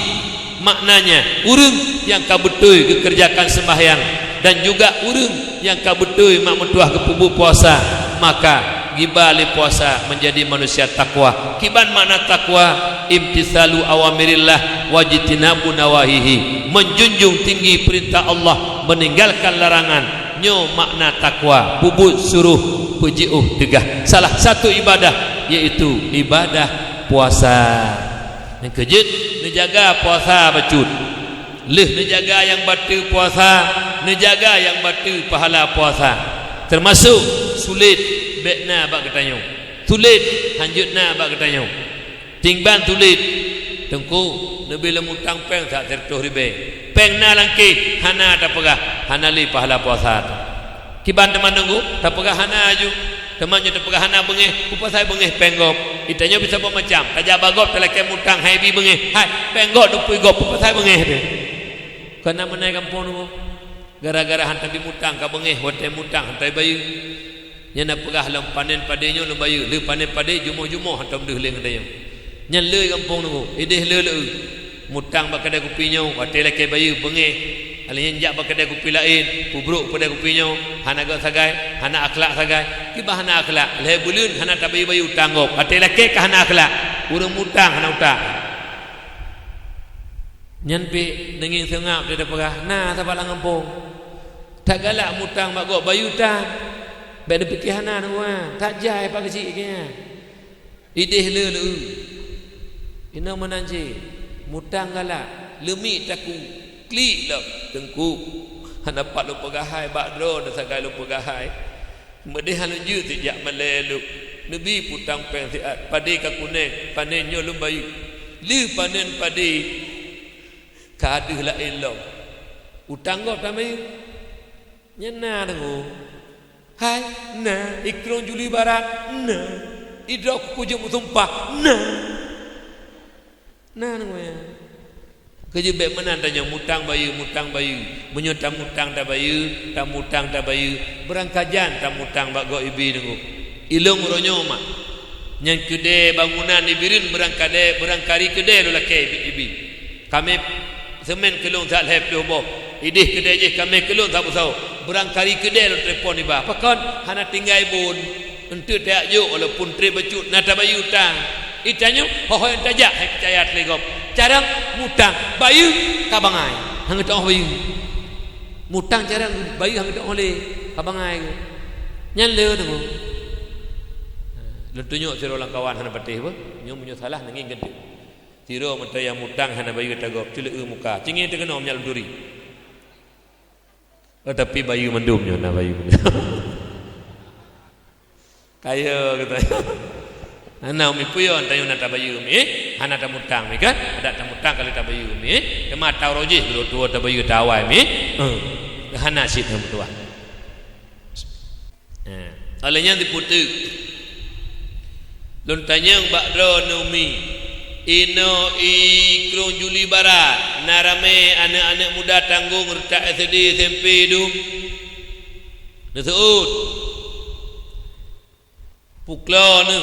maknanya urang yang kabetul kekerjakan sembahyang dan juga urang yang kabetul mak mentuah ke pubu puasa, maka gibali puasa menjadi manusia takwa. Kiban makna takwa? Imtithalu awamirillah wajtinabu nawahihi, menjunjung tinggi perintah Allah, meninggalkan larangan. Nyo makna takwa, bubut suruh pujiuh tegah. Salah satu ibadah yaitu ibadah puasa. Yang kejut menjaga puasa becut. Leh menjaga yang batu puasa, menjaga yang batu pahala puasa. Termasuk sulit bekna bak katanya. Sulit hanjutna bak katanya. Tingban tulit tengku nabi lemutang peng tak tertuh ribe. Peng na langki hana tak pegah, hana li pahala puasa. Kiban teman nunggu tak pegah hana aju. Temannya tak pegah hana bengeh, puasa bengeh penggop. Itanya bisa macam tajak bagop telake mutang hai bi bengeh. Hai penggop dupui gop puasa bengeh tu. Kena menai kampung nunggu. Gara-gara hantar bi mutang ka bengeh, hotel mutang hantar bayu. Nya nak pegah lam panen padenya lu bayu. Le panen pade jumoh-jumoh hantar deh leng katanya. Nya le kampung nunggu. Ideh le mutang bak kedai kopi nya, hotel leke bayu bengeh. Alih jak bak kedai kopi lain, pubruk kedai kopi nya, hana gak sagai, hana akhlak sagai. Kibah hana akhlak, le bulun hana tabai bayu tanggop. Hotel leke ka hana akhlak. Urang mutang hana utang. Nyan pi denging sengap dia pegah. Nah sabalang kampung. Tak galak mutang bak gok bayu tang. Bek fikir hana nuah. Tak jai pak kecil kenya. Ideh le. Ina menanji mutang galak lemi taku klik lah tengku hana pat lu pegahai bakdro dah sagai lu pegahai medeh halu ju tijak malelu nabi putang peng siat padi ka kuning panen nyo lu bayu li panen padi kadeh la elok utang go tamai nyena dengu hai na ikron juli barat na idrok kujung tumpah nah ya. Kerja baik mana tanya mutang bayu menyutang mutang tak bayu, tak mutang tak bayu, berangkajan tak mutang bak go ibi nunggu. Ilung ronyo mak. Yang kedai bangunan dibirin berangkari kedai lu laki ibi. Kami semen kelung tak lep tu boh. Idih kedai je kami kelung tak usau. Berangkari kedai lu telefon iba. Apa kon hana tinggal bun. Untuk tak juk walaupun tri becut nata bayu utang. Itanya hoho yang tajak hai percaya telegop. Carang mutang bayu kabangai. Hang tok bayu. Mutang carang bayu hang tok oleh kabangai. Nyan le tu. Lu tunjuk sira orang kawan hana patih apa? Nyo munyo salah nanging gede. Tiro mata yang mutang hana bayu tagop cilek muka. Cingin terkena nyal duri. Tapi bayu mendum nyo na bayu. Kaya kata. Hana umi puyon tayo na tabayu umi hana tamutang mi kan ada tamutang kali tabayu umi kema tahu roji dulu tua tabayu tawai mi hana sit tua alenya diputu lon tanyang bakdro numi ino ikron juli barat narame anak-anak muda tanggung retak SD SMP du nesuut puklo nu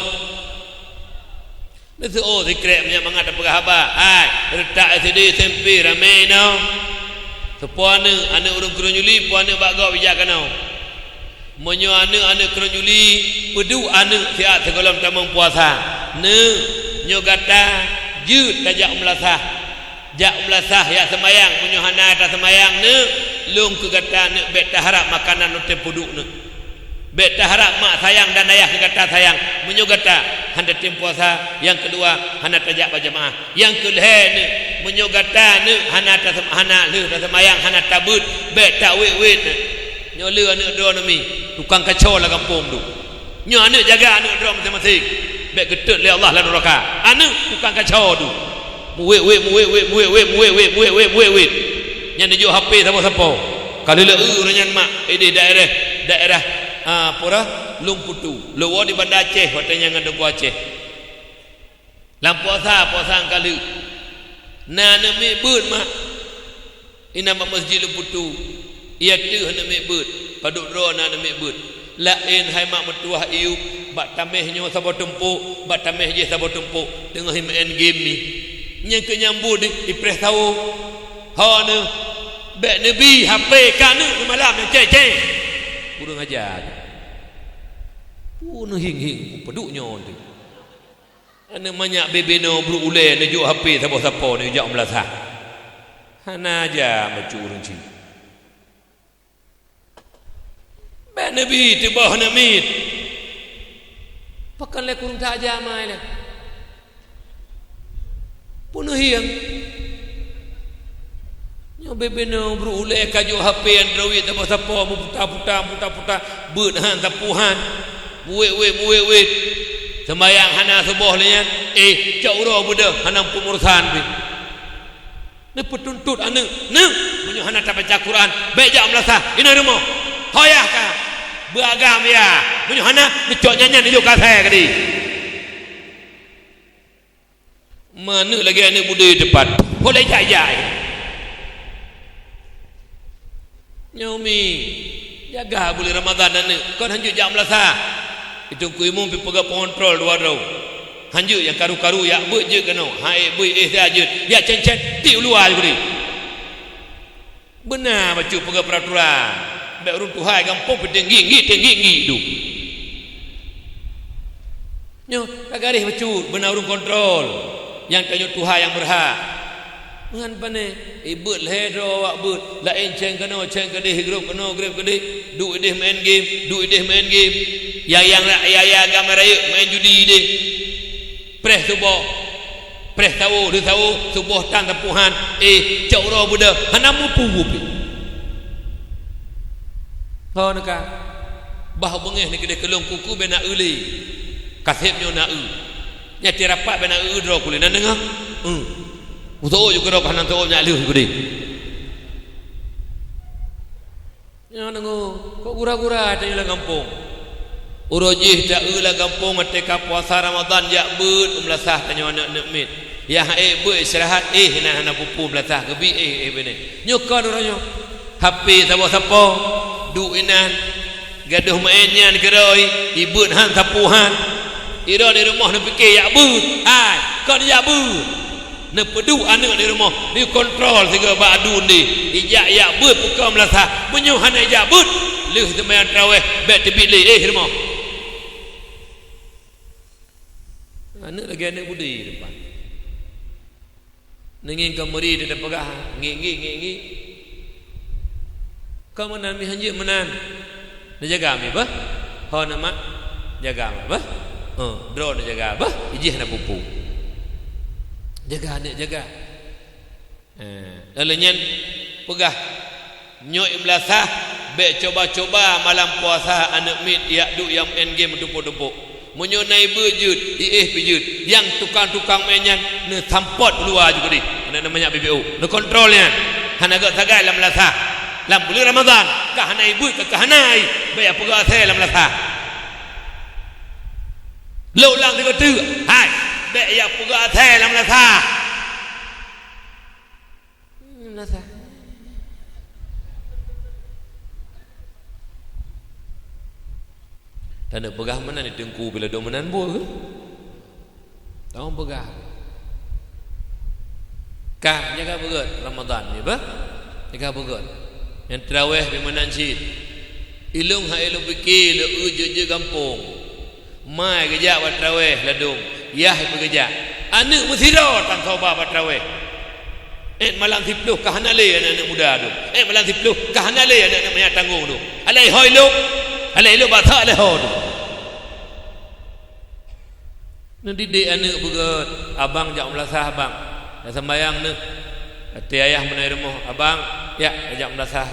Nasi zikrek punya mangat apa khabar. Hai, retak SD SMP ramai no. Sepuana anak urang keronyuli, puana bagau bijak kanau. Monyo anak keronyuli, pedu anak siat sekolah tamang puasa. Ne nyo gata jut tajak melasah. Jak melasah ya semayang, monyo hana ta semayang ne lung ke gata ne bet harap makanan no tempuduk ne. Bet harap mak sayang dan ayah kata sayang menyogata handa tim puasa. Yang kedua hana tajak berjamaah. Yang kedua ni menyogata ni hana le semayang hana tabut bet tak wet nyo le anak do nami tukang kacau lah kampung tu. Nyo anak jaga anak do masing-masing bet getut le Allah la neraka. Anak tukang kacau tu. Muwet yang dijuk HP siapa-siapa. Kalau le uranyan mak ini daerah pura Lumputu luar di Bandar Aceh hotelnya ngandung Aceh lam puasa angkali na nami beut mak ina masjid Lumputu ia tu nami beut paduk ro na nami beut lain hai mak mertua iu bak tamehnya sabo tempuk, bak tameh je sabo tempuk tengah main game ni. Nya ke nyambut di press tahu. Ha ne bek nabi HP kan ne malam yang cek. Kurang ajar. Pun hing peduknya tu. Ana banyak bebeno berulai ne juk HP siapa-siapa ni jak melasah. Hana aja macam orang cik. Bek nabi tiba namit. Pakan le kurang tak aja mai le. Pun hing. Nyo bebeno berulai ka juk HP Android siapa-siapa mu putar-putar beut han tapuhan. Buit sembayang hana sebuah lian cak urau budak hana pengurusan bi ne petuntut ane ne munyo hana tak baca Quran baik jak melasah ina rumah hoyah ka beragam ya munyo hana necok nyanyian di joka saya kadi mana lagi ane budaya depan boleh jaya nyomi jaga boleh Ramadan ane kau hanjuk jak melasah itu kuimu pi pegak kontrol dua rau hanjuk yang karu-karu ya beut je kena hai beut dah je ya cen-cen ti luar je benar baca pegak peraturan baik urun Tuhan gampang tinggi du nyo kagaris baca benar urun kontrol yang tanya Tuhan yang berhak ngan pane beut ledro wak beut lain ceng kena ceng kedih grup kena grup kedih du idih main game yang agama raya main judi dia preh tahu subuh tan tepuhan cak ura budak hana mupu bupi ha naka bah bengeh ni kedai kelong kuku bena uli kasipnya na nya tirapat bena dro kulin nan dengar uto juga ro kanan to nya liu gede nya nangu kok gura-gura ada di kampung urojih tak ulah kampung ketika puasa Ramadan jak beut melasah tanya anak nekmit ya beut istirahat hana pupu melasah gebi bene nyuka doranya HP siapa-siapa du inan gaduh mainnya keroi ibeut han tapuhan ira di rumah nak fikir jak beut hai kau jak beut ne pedu anak di rumah di kontrol sehingga badun ni ijak yak beut pukau melasah menyu hana ijak beut leh sembahyang tarawih bet tebik le rumah anak lagi anak budi depan nengin kamari dia pegah ngi kau menan mi hanjik menan dia jaga mi bah ha nama jaga mi bah drone jaga bah ijih na pupu jaga anak jaga lalenyan pegah nyoi melasah be coba-coba malam puasa anak mit yak duk yang end game tumpuk-tumpuk menyonai berjud pijud yang tukang-tukang mainan ne tampot keluar juga di mana namanya BPO ne kontrolnya hana agak sagai lam melasah lam bulan Ramadan kah hana ibu kah hana bayar pegawai saya lam melasah lo lang tiga tu hai bayar pegawai saya lam melasah melasah dan nak pegah mana ni tengku bila dominan buah ke tahu pegah kah jaga begut Ramadan ni bah jaga begut yang tarawih di mana cid ilung ilung fikir le je kampung mai kerja buat tarawih ladung yah bekerja anak mesira tan soba buat tarawih malam 10 kah hana le anak muda tu malam 10 kah hana le anak banyak tanggung tu alai hoi lu alai lu batak alai ho tu nanti didik anak begut abang jak melasah abang dah sembayang ni hati ayah menai rumah abang ya ajak melasah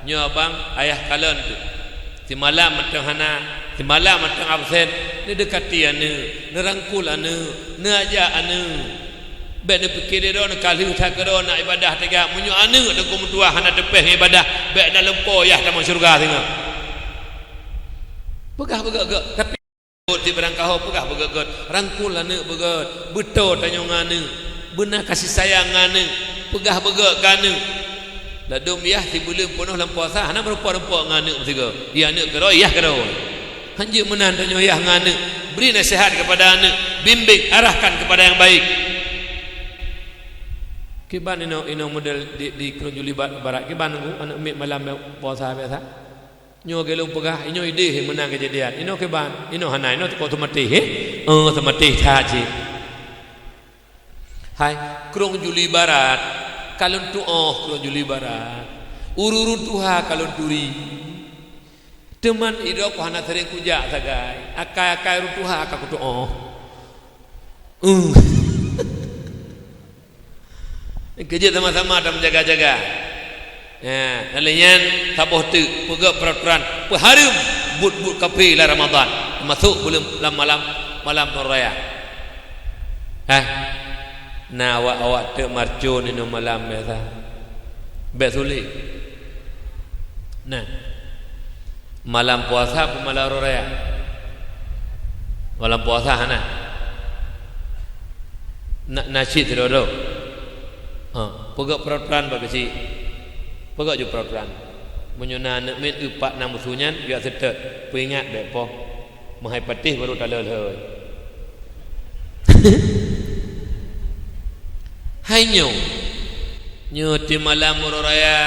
nyo abang ayah kalen tu si malam macam hana si malam macam absen ni dekati anak ni rangkul anak ni ajak anak bet ni fikir dia nak kali tak kira nak ibadah tegak munyo anak dak mutua hana tepeh ibadah bet dalam po ya dalam syurga tengok pegah begak tapi di berangkau pegah begak rangkul anak begut betul tanya anak benar kasih sayang anak pegah begak anak ladum yah ti bulan penuh dalam puasa hana merupa-rupa anak bertiga dia anak kero yah kero Hanya menanda nyoyah ngane, beri nasihat kepada anak, bimbing, arahkan kepada yang baik. Kiban ino model di Kerujuli Barat. Kiban anak mik malam puasa biasa. Nyo gelo pegah, ino ide menang kejadian. Ino kiban, ino hanai, ino ko temati temati haji. Hai, Kerujuli Barat. Kalon tu Kerujuli Barat. Ururun tuha kalon turi. Teman idok hana sering kujak sagai. Akai rutuha akaku tu kerja sama-sama dan menjaga-jaga. Ya, nalian taboh tu pegak peraturan peharum but kafe la Ramadan masuk belum malam raya. Nah awak tu marcun ini malam biasa. Betul. Nah, malam puasa pun malam raya. Malam puasa hana. Nasi terlalu. Pegak peraturan bagi pegak juga peraturan. Menyuna nak min upak nam musuhnya biar sedet. Peringat depo. Mahai patih baru talal. Hai nyo di malam raya.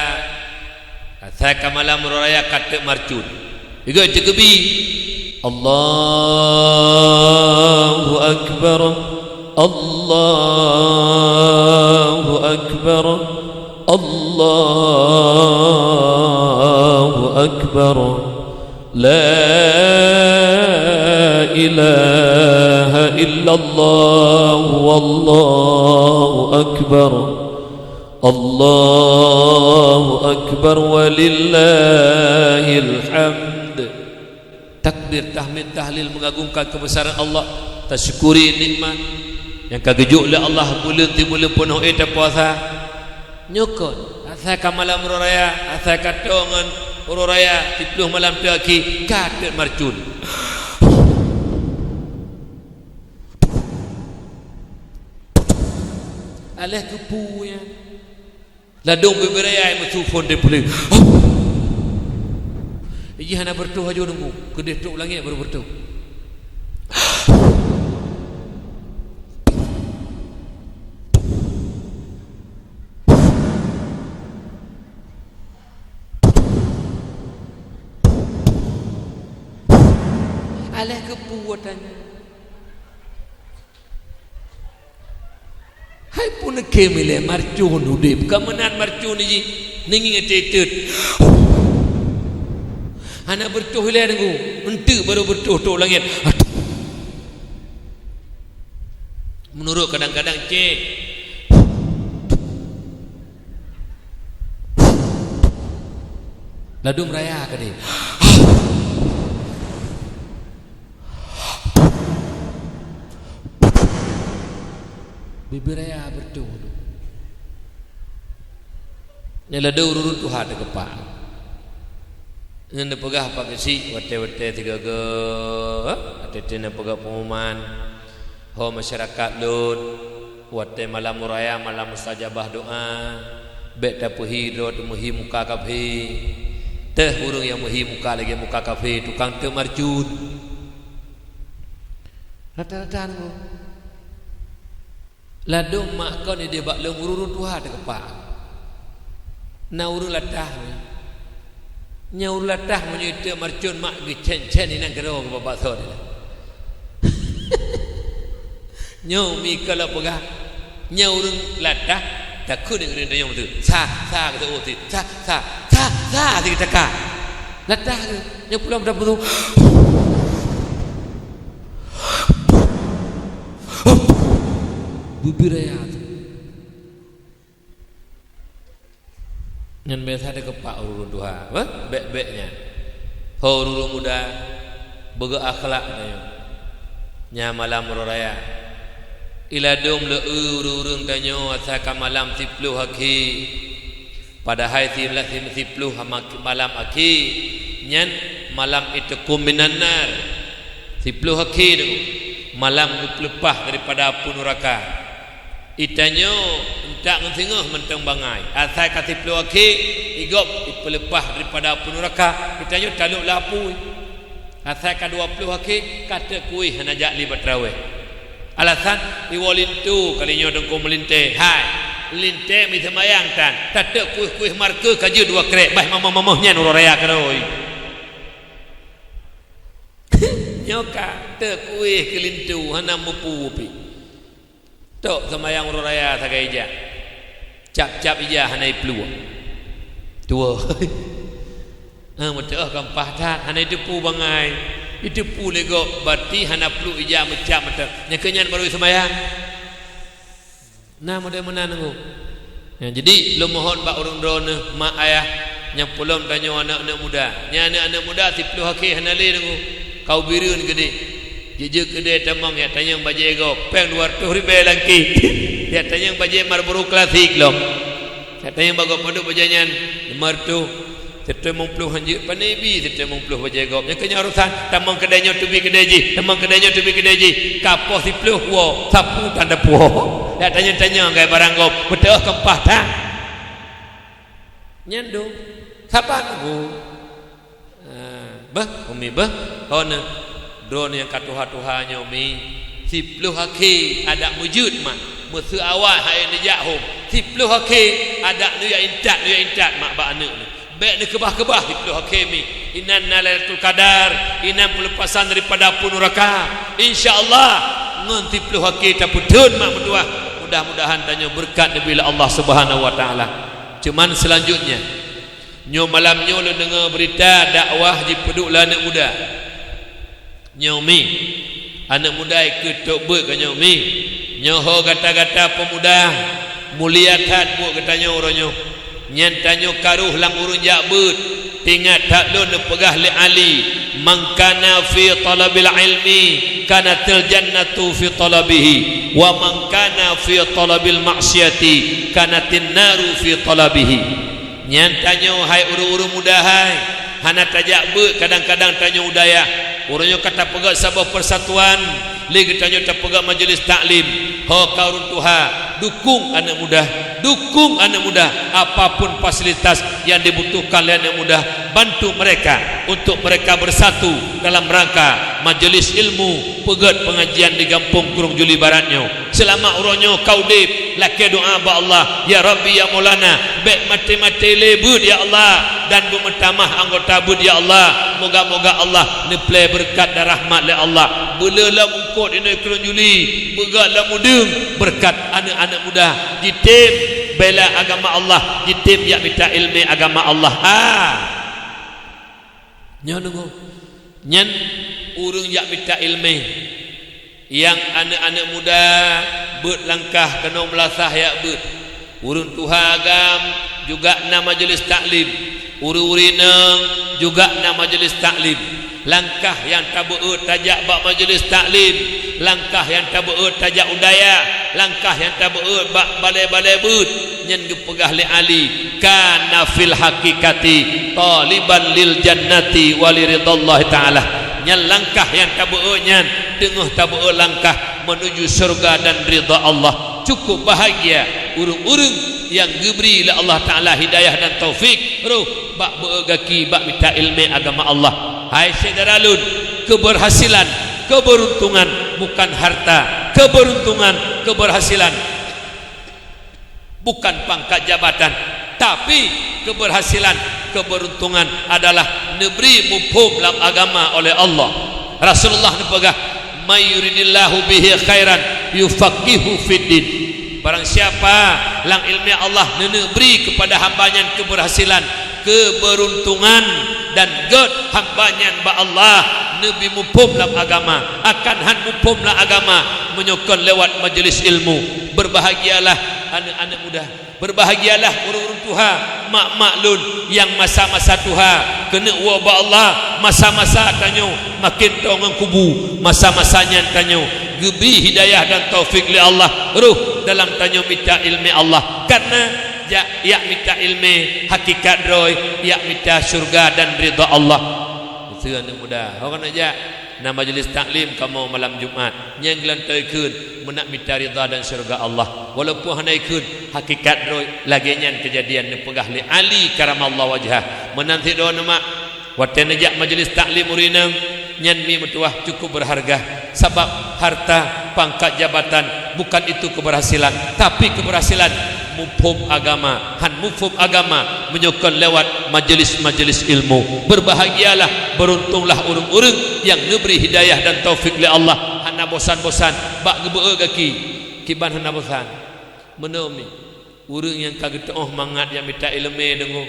Saya malam raya kata marcun. Juga cekebi. Allahu Akbar. Allahu Akbar. Allahu Akbar. La ilaha illallah wallahu akbar. Allahu Akbar walillahil hamd. Takbir, tahmid, tahlil mengagungkan kebesaran Allah, tasyukuri nikmat yang kagejuk oleh Allah bulan penuh itu puasa. Nyokot asal ka malam raya, asal ka tongan raya 10 malam terakhir kadet marcun. Alah kepu ya. Ladung beberaya yang masufon dia boleh. Iji hana bertuh aja nunggu. Kedih tuk langit baru bertuh. Alah kepuatannya. Hai pun kemile marcun udip kemenan marcun ini ningi ngetetut anak bertuh hilang nunggu ente baru bertuh tuk langit menurut kadang-kadang cek ladung raya ke dia bibir raya bertuh nyala ada urut Tuhan ada kepak nyala pegah apa kesi wate-wate tiga ke ada nak pegah pengumuman ho masyarakat lud wate malam raya malam mustajabah doa bet tapuhi do muhi muka kafe teh urung yang muhi muka lagi muka kafe tukang teu marjun rata-rata tu ladung mak kau ni dia bak leng urut Tuhan ada kepak na urut latah nya urut latah menyita marcun mak gi cen-cen ni nang kero ke bapak so dia nyo mi kalau pegah nya urut latah takut dengan dia yang tu sa kata oh ti sa ti taka latah nya pulang berapa tu bubiraya tu ngan biasa ada kepak urut duha bek-beknya ho urut muda bega akhlak nya malam raya ila dom le urung tanyo asaka malam 10 haki pada hari 10 malam haki nyan malam itu kuminanar 10 haki tu malam lepas daripada api neraka itanyo entak ngengah mentang bangai asal kata peluaki igop pelepah daripada api neraka itanyo taluk lapu Asal ka 20 haki kata kuih hanajak li batraweh. Alasan iwalintu kalinya dengku melinte. Hai, linte mi semayang tan. Tak kuih marke kaje 2 krek. Bah mamah-mamahnya nurul raya keroi. Nyoka tak kuih kelintu hana mupu pi. Tok semayang nurul raya sagai ija. Cap-cap ija hana iplu. Tua. Mata kampah tak hana depu bangai. Depu lego berarti hana perlu ija macam mata. Nya kenyan baru sembahyang. Nah mudah menangu. Ya, jadi lu mohon bak urang drone mak ayah yang pulom tanya anak-anak muda. Nya anak-anak muda tiplu haki hana le dengu. Kau birun gede. Jeje gede tamang ya tanya baje go peng 200 ribu lagi. Ya tanya baje marburu klasik lo. Ya tanya bago padu bajanyan martu Tetap mempluh hanjir panebi, tetap mempluh bajagop. Yang kena urusan tamang kedainya tubi kedaiji, tamang kedainya tubi kedaiji. Kapoh si pluh wo, sapu tanda puh. Dak tanya-tanya gay barang gop, betul kempah tak? Nyandung. Siapa tu? Bah, umi bah. Kona drone yang katuha-tuhanya umi. Si pluh haki ada wujud mak. Musuh awal hai nejak hom. Si pluh haki ada nu ya intat mak ba anak ni. Baik ni kebah-kebah itu hakimi. Inan lailatul qadar, inan pelepasan daripada api neraka. Insyaallah nganti puluh haki taputun mak berdua. Mudah-mudahan tanya berkat bila Allah Subhanahu wa taala. Cuman selanjutnya nyo malam nyo lu dengar berita dakwah di peduklah anak muda. Nyomi anak muda ikut tok ber ke nyomi. Nyoho kata-kata pemuda mulia tat bu katanya orangnya. Nyantanyo karuh lang urun jabut tingat tak lu pegah li ali man kana fi talabil ilmi kanatil jannatu fi talabihi wa man kana fi talabil maksiati kanatin naru fi talabihi. Nyantanyo hai uru-uru muda hai hana tajak ber kadang-kadang tanyo udaya urunyo kata pegak sabah persatuan lagi tanyo tak pegak majlis taklim ho kaurun tuha dukung anak muda apapun fasilitas yang dibutuhkan oleh anak muda, bantu mereka untuk mereka bersatu dalam rangka majlis ilmu pegat pengajian di Kampung Kurung Juli Baratnya. Selama uronyo kau dip laki doa ba Allah ya Rabbi ya Maulana baik mati-mati lebud ya Allah dan bumetamah anggota bud ya Allah, moga-moga Allah neplay berkat dan rahmat le Allah. Belalah mungkot ini Kurung Juli begatlah mudeng berkat anak-anak muda di tim bela agama Allah, di tim yang minta ilmu agama Allah. Nyanungu nyan urung yang minta ilmu yang anak-anak muda berlangkah kena melasah ya ber urun tuha agam juga nama majlis taklim uru-urineng juga nama majlis taklim. Langkah yang tabu'ut tajak bak majlis taklim, langkah yang tabu'ut tajak udaya, langkah yang tabu'ut bak balai-balai but nyen gepegah li ali kana fil haqiqati taliban lil jannati waliridallah taala. Nyen langkah yang tabu'ut nyen tengah tabu'ut langkah menuju surga dan ridha Allah. Cukup bahagia urung-urung yang diberi oleh Allah taala hidayah dan taufik ruh bak bergaki bak minta ilmu agama Allah. Hai saudara-lun, keberhasilan, keberuntungan bukan harta, keberhasilan bukan pangkat jabatan, tapi keberhasilan, keberuntungan adalah negeri mufhum dalam agama oleh Allah. Rasulullah nepegah may yuridillahu bihi khairan yufaqihu fiddin. Barang siapa lang ilmu Allah beri kepada hambanya keberhasilan, keberuntungan dan god hambanya ba Allah nabi mufhum dalam agama akan han mufhum dalam agama menyokong lewat majlis ilmu. Berbahagialah anak-anak muda, berbahagialah urung-urung tuha, mak-mak lun yang masa-masa tuha kena wa ba Allah, masa-masa tanyo makin tongang kubu, masa-masanya tanyo gebi hidayah dan taufik li Allah ruh dalam tanyo minta ilmu Allah karena ya minta ilmu hakikat roy ya minta syurga dan ridha Allah. Itu anak muda orang aja na majlis taklim kamu malam Jumat yang gelantai kun menak minta ridha dan syurga Allah walaupun hanai kun hakikat roy lagi nyan kejadian nepegah li ali karamallahu wajhah menanti doa nama watan ajak majlis taklim urinang nyan mi mutuah cukup berharga sebab harta pangkat jabatan bukan itu keberhasilan, tapi keberhasilan mufhum agama. Mufhum agama menyokong lewat majlis-majlis ilmu. Berbahagialah, beruntunglah urang-urang yang diberi hidayah dan taufik oleh Allah. Hana bosan-bosan bak gebeu kaki kiban hana bosan menomi urang yang kaget mangat yang minta ilmu dengo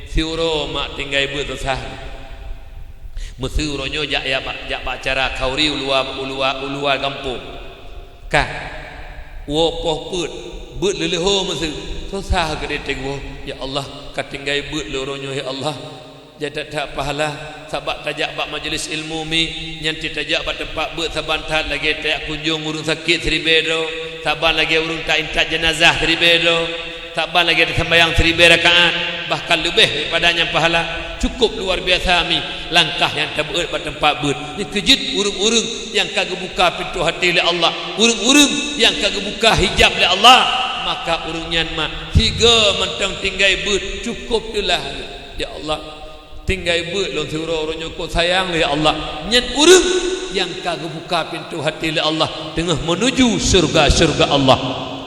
siuro mak tinggai beut sah mesuronyo jak acara kauri ulua kampung kah wo poh beut leleho mesu susah gede tengwo ya Allah katinggai beut loronyo ya Allah jadi tak pahala sabak tajak bak majlis ilmu mi nyanti tajak bak tempat beut sabantat lagi tak kunjung urang sakit seribedo saban lagi urang tak intat jenazah seribedo saban lagi sembahyang 1000 rakaat bahkan lebih daripadanya pahala cukup luar biasa mi langkah yang terbeut bak tempat beut ni kejut urang-urang yang kagak buka pintu hati oleh Allah urang-urang yang kagak buka hijab oleh Allah maka urang nyan mak tiga mentang tinggai beut cukup itulah ya Allah tinggai beut long suro ronyo ko sayang ya Allah nyat urang yang kagak buka pintu hati oleh Allah tengah menuju surga Allah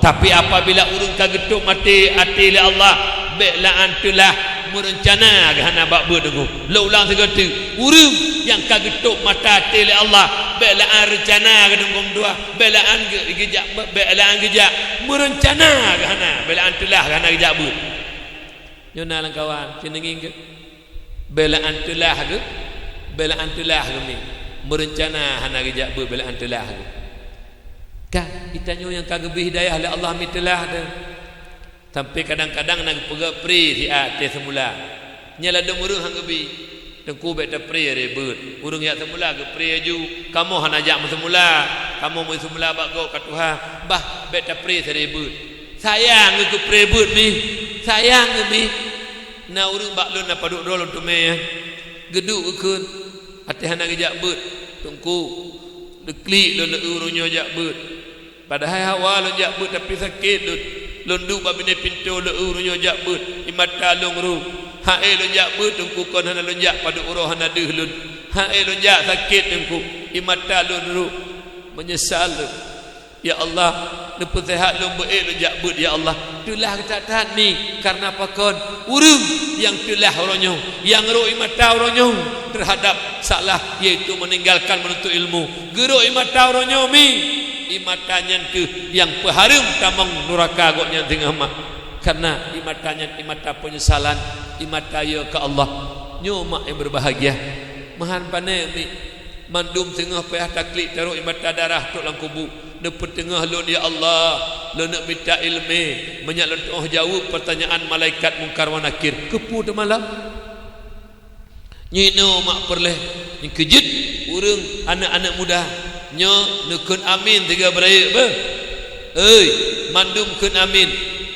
tapi apabila urang kagak tok mati hati oleh Allah beklah antulah merencana hana bak beut dengo lo ulang segatu urang yang kagak tok mata hati oleh Allah beklah rencana gedengong dua belaan gejak belaan gejak merencana hana belaan tulah hana gejak beut nyona lang kawan cenenging ke belaan tulah ke ni merencana hana gejak beut belaan tulah ke kan kita nyo yang kagak hidayah oleh Allah mi telah dah sampai kadang-kadang nak pega pri si ate semula nyala dong urang hang gebi tengku bet ta pri re beut urang ya semula ge pri ju kamu hana jak semula kamu mu semula bak go ka Tuhan bah bet ta pri re beut sayang ge pri beut mi sayang ge mi na urang bak lun apa duk dolo tu me geduk keun ate hana ge jak beut tengku deklik lun urunyo jak beut padahal awal lun jak beut tapi sakit londu babine pintu urunyo jak beut imata long ru hae lun jak beut tengku kon hana lun jak pada uroh hana deuh lun hae lun jak sakit tengku imata lun ru menyesal ya Allah lepas sehat lun beut lun jak beut ya Allah itulah ketaatan ni karena apa kon urang yang telah uronyo yang ru imata uronyo terhadap salah yaitu meninggalkan menuntut ilmu gero imata uronyo mi imatanya ke yang peharum tamang neraka goknya tengah mak karena imatanya imata penyesalan imata ya ke Allah nyo mak yang berbahagia mahan pane mi mandum tengah payah taklid taruh imata darah tok lang kubu depan tengah lun ya Allah lun nak minta ilmu banyak lun jawab pertanyaan malaikat mungkar wa nakir kepu de malam nyino mak perleh yang kejut urang anak-anak muda nyo nukun amin tiga beraik be mandum kun amin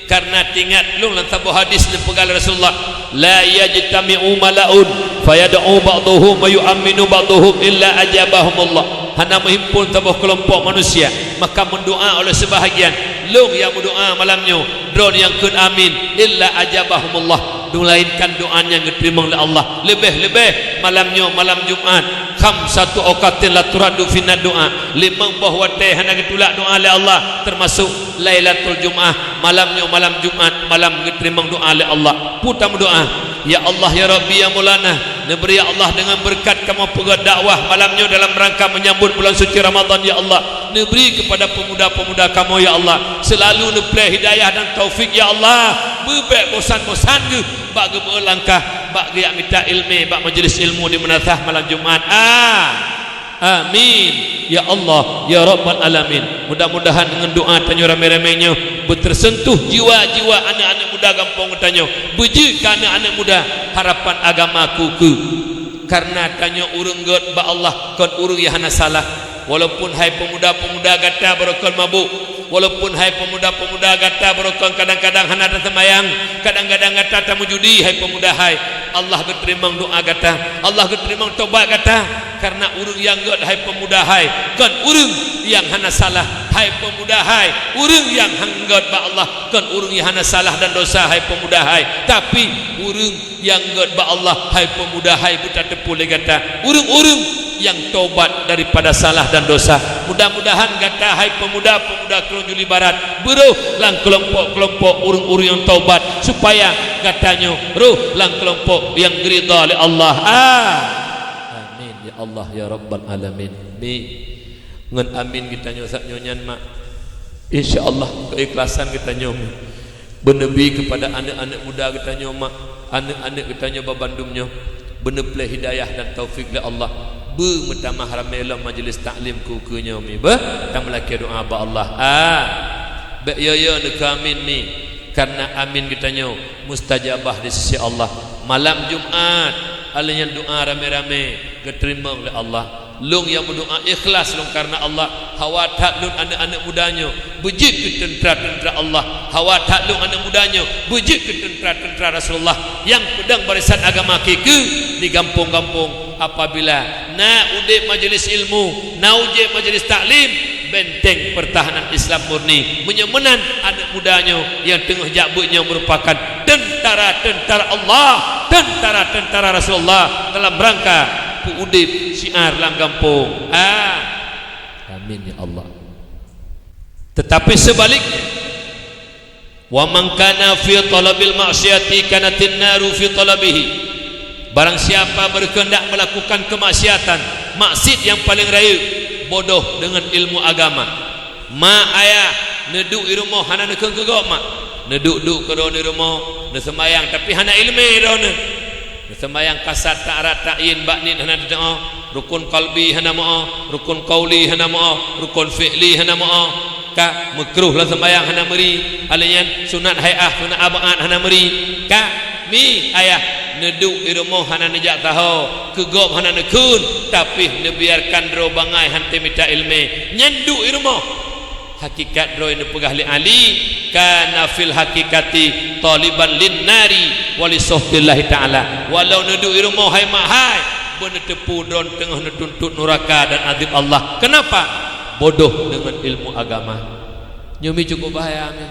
karena tingat lung lan tabuh hadis ni pegal Rasulullah la yajtami'u malaun fayad'u ba'dhum wa yu'minu ba'dhum illa ajabahumullah hana menghimpun tabuh kelompok manusia maka mendoa oleh sebahagian lung yang berdoa malamnya drone yang kun amin illa ajabahumullah melainkan doanya yang diterima oleh Allah lebih-lebih malamnya malam Jumaat khamsatu awqatin la turaddu finna doa limang bahwa teh hana ditolak doa oleh Allah termasuk Lailatul Jumaah malamnya malam Jumaat malam diterima doa oleh Allah putam doa ya Allah ya Rabbi ya Maulana neberi ya Allah dengan berkat kamu pegat dakwah malamnya dalam rangka menyambut bulan suci Ramadan ya Allah neberi kepada pemuda-pemuda kamu ya Allah selalu neberi hidayah dan taufik ya Allah bebek bosan-bosan ke bak ge berlangkah bak ge minta ilmu bak majlis ilmu di menasah malam Jumaat amin ya Allah ya Rabbal Alamin mudah-mudahan dengan doa tanyo rame-ramenya bertersentuh jiwa-jiwa anak-anak muda kampung tanyo beji ka anak-anak muda harapan agamaku ke karena tanyo urang god ba Allah kon urang ya hana salah walaupun hai pemuda-pemuda gata berokon mabuk walaupun hai pemuda-pemuda gata berokon kadang-kadang hana ada sembahyang kadang-kadang gata tamu judi hai pemuda hai Allah keterima doa gata Allah keterima tobat gata karena urang yang god hai pemuda hai kan urang yang hana salah hai pemuda hai urang yang hanggot ba Allah kan urang yang hana salah dan dosa hai pemuda hai tapi urang yang god ba Allah hai pemuda hai buta tepu le gata urang-urang yang taubat daripada salah dan dosa. Mudah-mudahan kata hai pemuda-pemuda Kelong Juli Barat beruh lang kelompok-kelompok urung-urung yang taubat supaya katanya ruh lang kelompok yang ridha oleh Allah. Amin ya Allah ya rabbal alamin. Mi ngan amin kita nyosak nyonyan mak. Insyaallah keikhlasan kita nyomi benebi kepada anak-anak muda kita nyoma, anak-anak kita nyoba bandumnya bener play hidayah dan taufik oleh Allah. Bertamah ramailah majlis taklim kukunya mi tamalaki doa ba Allah. Ba ya nak amin mi karena amin kita nyo mustajabah di sisi Allah. Malam Jumaat alanya doa ramai-ramai diterima oleh Allah. Long yang berdoa ikhlas long karena Allah. Hawatat long anak-anak mudanya bejik ke tentera-tentera Allah. Hawatat long anak mudanya bejik ke tentera-tentera Rasulullah yang pedang barisan agama keke di kampung-kampung. Apabila na udip majlis ilmu, na uje majlis taklim, benteng pertahanan Islam murni menyemenan anak mudanya yang tengah jabutnya merupakan tentara-tentara Allah, tentara-tentara Rasulullah dalam rangka udip syiar dalam kampung. Amin ya Allah. Tetapi sebaliknya, wa man kana fi talabil ma'siyati kanatin naru fi talabihi. Barang siapa berkehendak melakukan kemaksiatan, maksiat yang paling raya, bodoh dengan ilmu agama. Ma ayah neduk di rumah hana nak kegok mak. Neduk-duk ke di rumah, nak sembayang tapi hana ilmu dona. Nak sembayang kasat tak arat tak yin baknin hana doa, rukun qalbi hana mau, rukun qauli hana mau, rukun fi'li hana mau. Ka makruh lah sembayang hana meri, alian sunat hayah, sunat abaat hana meri. Ka mi ayah neduk di rumah hana nejak tahu kegop hana nekun tapi nebiarkan dro bangai hanti minta ilmu nyenduk di rumah hakikat dro ini pegah li ali kana fil hakikati taliban lin nari wali sohbillahi ta'ala. Walau neduk di rumah hai mak hai bener tepu dron tengah netuntut neraka dan azab Allah. Kenapa? Bodoh dengan ilmu agama. Nyumi cukup bahaya ni.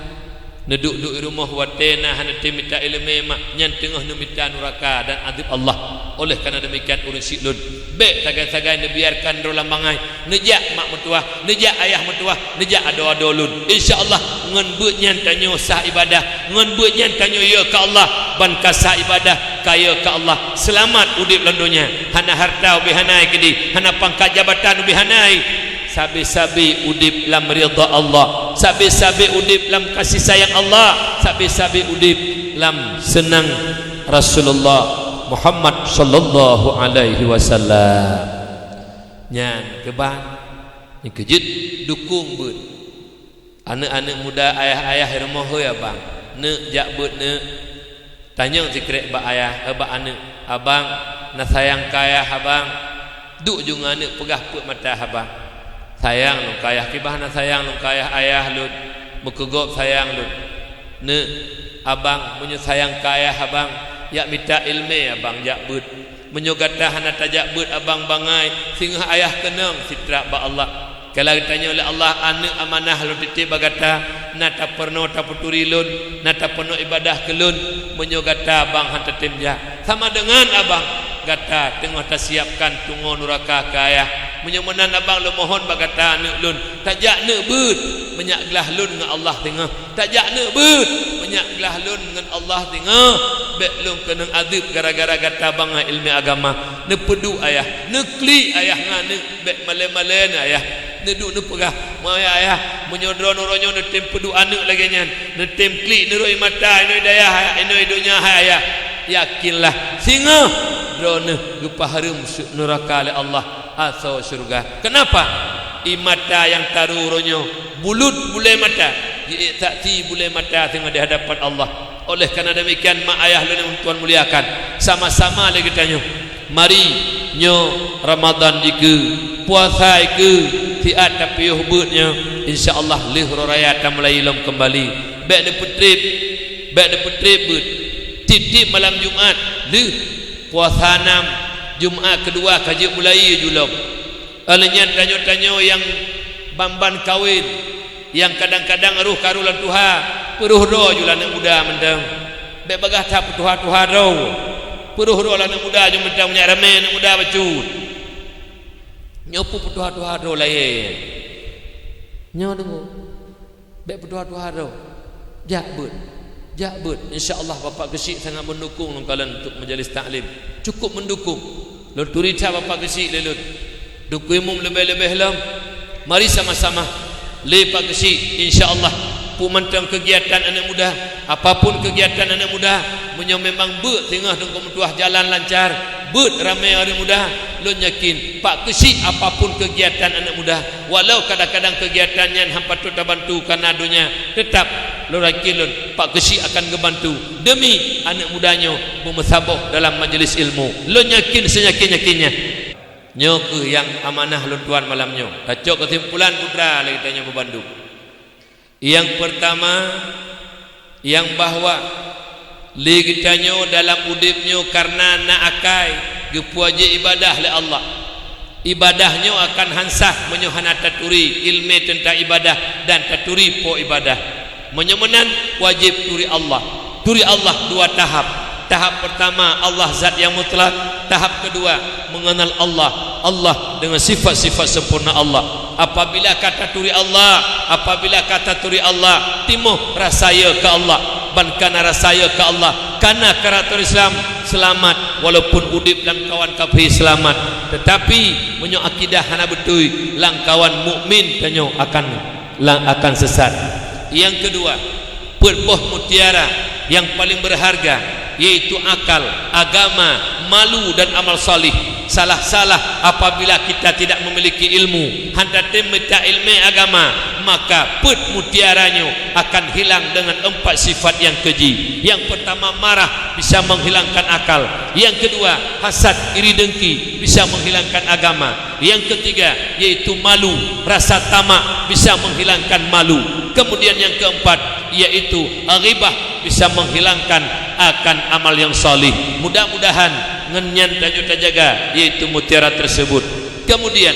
Neduk-duk di rumah watena hana minta ilmu mak nyan tengah minta neraka dan azab Allah. Oleh kerana demikian urang silun baik sagai-sagai nebiarkan ro lambangai nejak mak mertua, nejak ayah mertua, nejak ado-ado lun. Insya-Allah ngan beut nyan tanyo sah ibadah, ngan beut nyan tanyo ya ka Allah ban kasah ibadah kaya ka Allah. Selamat udip lan dunia. Hana harta ubi hanai kedi, hana pangkat jabatan ubi hanai. Sabi-sabi udip lam ridha Allah, sabi-sabi udip lam kasih sayang Allah, sabi-sabi udip lam senang Rasulullah Muhammad sallallahu alaihi wasallam. Nyan keban ni kejut dukung beut anak-anak muda ayah-ayah rumah heuy abang ne jak beut ne tanya zikrek ba ayah ba anak abang na sayang ka ayah abang duk jung anak pegah put mata abang sayang lu kayah kibah na sayang lu kayah ayah lu mekegop sayang lu ne abang punya sayang kayah abang yak minta ilmu abang jak beut menyogata hana tajak beut abang bangai sehingga ayah kenang sitra ba Allah. Kalau ditanya oleh Allah anak amanah lu titip bagata nata perno ta puturi lun nata perno ibadah kelun menyogata abang hanta timja sama dengan abang gata tengah ta siapkan tungo neraka ka ayah menyemenan abang lu mohon bagata anak lun tajak ne beut menyak gelah lun dengan Allah tengah tajak ne beut menyak gelah lun dengan Allah tengah bek lun kena azab gara-gara gata abang ilmu agama ne pedu ayah ne kli ayah ngane bek male-male ayah ne duk ne pegah maya ayah menyodro noronyo ne tem pedu anak lagi nyan ne tem kli ne roi mata ne daya ne dunya ayah yakinlah singa drone gepaharum neraka oleh Allah atau surga. Kenapa? Imata yang taruronyo bulut bule mata takti bule mata tengah di hadapan Allah. Oleh kerana demikian mak ayah lu tuan muliakan sama-sama lagi tanya mari nyo Ramadan jika puasa ke tiat tapi hubutnya insyaallah lihro raya akan mulai lom kembali baik de putrip but titip malam Jumaat le puasa 6 Jumaat kedua kaji mulai julom alenya tanyo-tanyo yang bamban kawin yang kadang-kadang ruh karulan Tuhan peruh ro julan anak muda mendang baik bagah tak Tuhan ro peruh ro anak muda jom mendang punya ramai anak muda bacut nyopu petuah-tuah do lain nyo dengo baik petuah-tuah do jakbut insyaallah bapak gesik sangat mendukung kalian untuk majlis taklim cukup mendukung lur turita bapak gesik lelut dukung lebih-lebih lam mari sama-sama lepak gesik insyaallah pemantang kegiatan anak muda apapun kegiatan anak muda memang tengah dengan tuah jalan lancar ramai orang muda lo yakin pak kesik apapun kegiatan anak muda walau kadang-kadang kegiatannya hampa tu tak bantu karena dunia tetap lo yakin lo pak kesik akan ngebantu demi anak mudanya bermusabah dalam majlis ilmu lo yakin seyakin-yakinnya nyo ke yang amanah lo tuan malamnya tacok kesimpulan putra lagi tanya bebandu yang pertama yang bahwa ligitanya dalam udipnya karena nak akai gepuaje ibadah le Allah ibadahnya akan hansah menyohana taturi ilmu tentang ibadah dan taturi po ibadah menyemenan wajib turi Allah dua tahap pertama Allah zat yang mutlak tahap kedua mengenal Allah dengan sifat-sifat sempurna Allah apabila kata turi Allah timuh rasaya ke Allah bankana rasaya ke Allah karena karakter Islam selamat walaupun udip dan kawan kafir selamat tetapi menyo akidah hana betul lang kawan mukmin tanyo akan sesat yang kedua perboh mutiara yang paling berharga yaitu akal, agama, malu dan amal salih. Salah-salah apabila kita tidak memiliki ilmu, hendak minta ilmu agama, maka put mutiaranya akan hilang dengan 4 sifat yang keji. Yang pertama marah bisa menghilangkan akal. Yang kedua hasad, iri dengki bisa menghilangkan agama. Yang ketiga yaitu malu, rasa tamak bisa menghilangkan malu. Kemudian yang keempat yaitu ghibah bisa menghilangkan akan amal yang salih. Mudah-mudahan ngenyan tanyo terjaga yaitu mutiara tersebut. Kemudian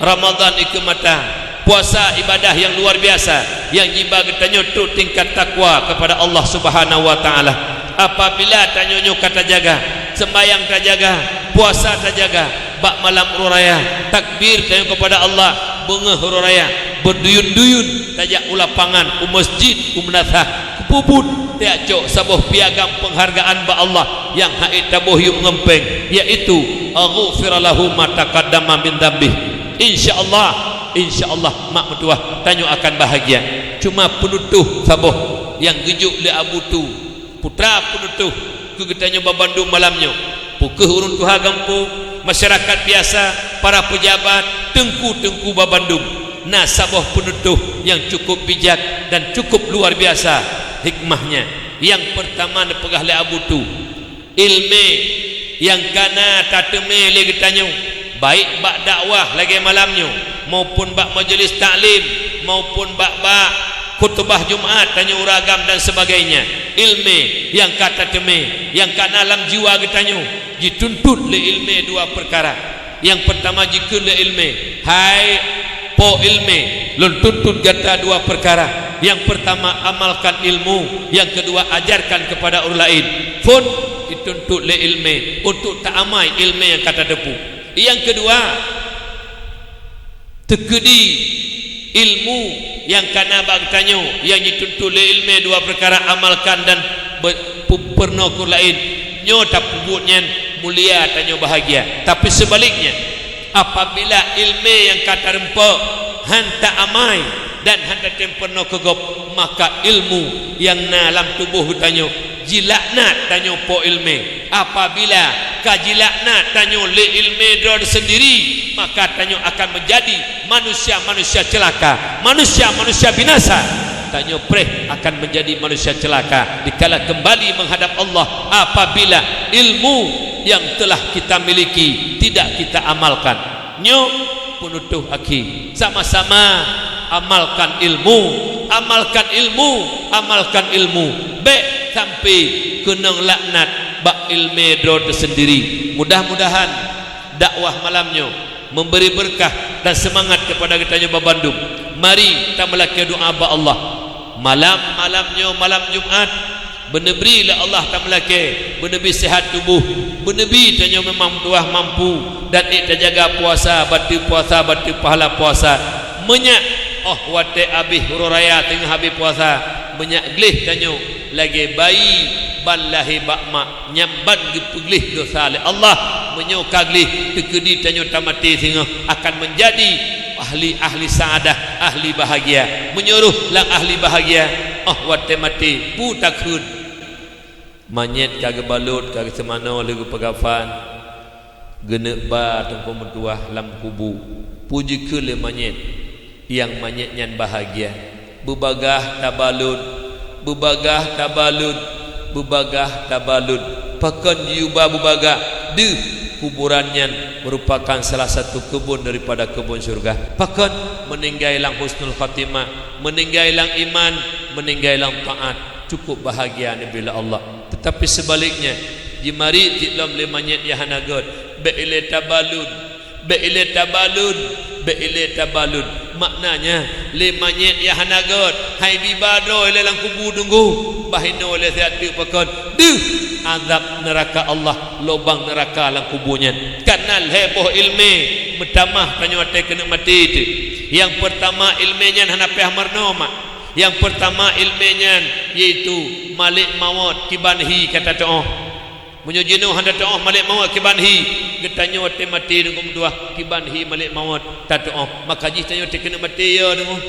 Ramadan iku mata puasa ibadah yang luar biasa yang jiba tanyo tu tingkat takwa kepada Allah Subhanahu wa taala. Apabila tanyo kata jaga, sembahyang terjaga, puasa terjaga, bak malam uraya, takbir tanyo kepada Allah, bengah uraya, berduyun-duyun tajak ulapangan masjid umnathah puput tiak cok sabuh piagam penghargaan ba Allah yang haid tabuh yung ngempeng yaitu aghfir lahu ma taqaddama min dzambih. Insyaallah mak mertua tanyo akan bahagia. Cuma penutuh sabuh yang gejuk le abu tu putra penutuh ke getanyo babandung malamnya pukeuh urun tuha gampung masyarakat biasa para pejabat tengku babandung nah sabuh penutuh yang cukup bijak dan cukup luar biasa hikmahnya. Yang pertama nepegah le abu tu ilmu yang kana tateme le getanyo baik bak dakwah lagi malamnya maupun bak majlis taklim maupun bak khutbah Jumaat tanyo uragam dan sebagainya. Ilmu yang kata teme yang kana alam jiwa getanyo dituntut le ilmu dua perkara. Yang pertama jika le ilmu hai po ilmu lun tuntut gata dua perkara. Yang pertama amalkan ilmu, yang kedua ajarkan kepada orang lain. Pun dituntut le ilmu untuk tak amai ilmu yang kata depu. Yang kedua tekedi ilmu yang kana bagtanyo yang dituntut le ilmu dua perkara amalkan dan pernah kur lain nyo tak pubutnya mulia tanyo bahagia. Tapi sebaliknya apabila ilmu yang kata rempok hanta amai dan hendak temperno kegop maka ilmu yang dalam tubuh tanyo jilakna tanyo po ilmu. Apabila kajilakna tanyo le ilmu dor sendiri maka tanyo akan menjadi manusia celaka, manusia binasa. Tanyo preh akan menjadi manusia celaka dikala kembali menghadap Allah apabila ilmu yang telah kita miliki tidak kita amalkan. Nyo penutuh aki sama-sama amalkan ilmu baik sampai kenang laknat bak ilmu do tersendiri. Mudah-mudahan dakwah malamnya memberi berkah dan semangat kepada kita babandung. Mari kita melaki doa ba Allah malam Jumaat benebri la Allah ta melaki benebi sehat tubuh Bernabi tanya memang tuah mampu dan ik terjaga puasa, batu pahala puasa. Menyak wate abih hururaya tengah habis puasa. Menyak glih tanya lagi bayi ballahi bakma nyamban gepeglih dosa oleh Allah menyokaglih tekedi tanya tamati sehingga akan menjadi ahli saadah, ahli bahagia. Menyuruh lang ahli bahagia wate mati pu takun manyet kagak balut kagak semana lagu pegafan genek ba tengko mentuah lam kubu puji ke le manyet yang manyet nyan bahagia bebagah tabalud pakan yuba bebagah de kuburannya merupakan salah satu kebun daripada kebun syurga. Pakan meninggalang husnul khatimah, meninggalang iman, meninggalang taat, cukup bahagia bila Allah. Tetapi sebaliknya jimari dalam lemanyet yahanagot beile tabalud maknanya lemanyet yahanagot hai bibado lelang kubu dunggu bahino le siatu pakon azab neraka Allah lubang neraka lang kubunya kanal heboh ilmi metamah tanyate kena mati itu. Yang pertama ilminya hanapeh marnoma, yang pertama ilminya yaitu malik maut kibanhi kata toh menyujinu handa toh malik maut kibanhi getanyo te mati dengan dua kibanhi malik maut tatoh maka ji tanyo te kena mati ya dengo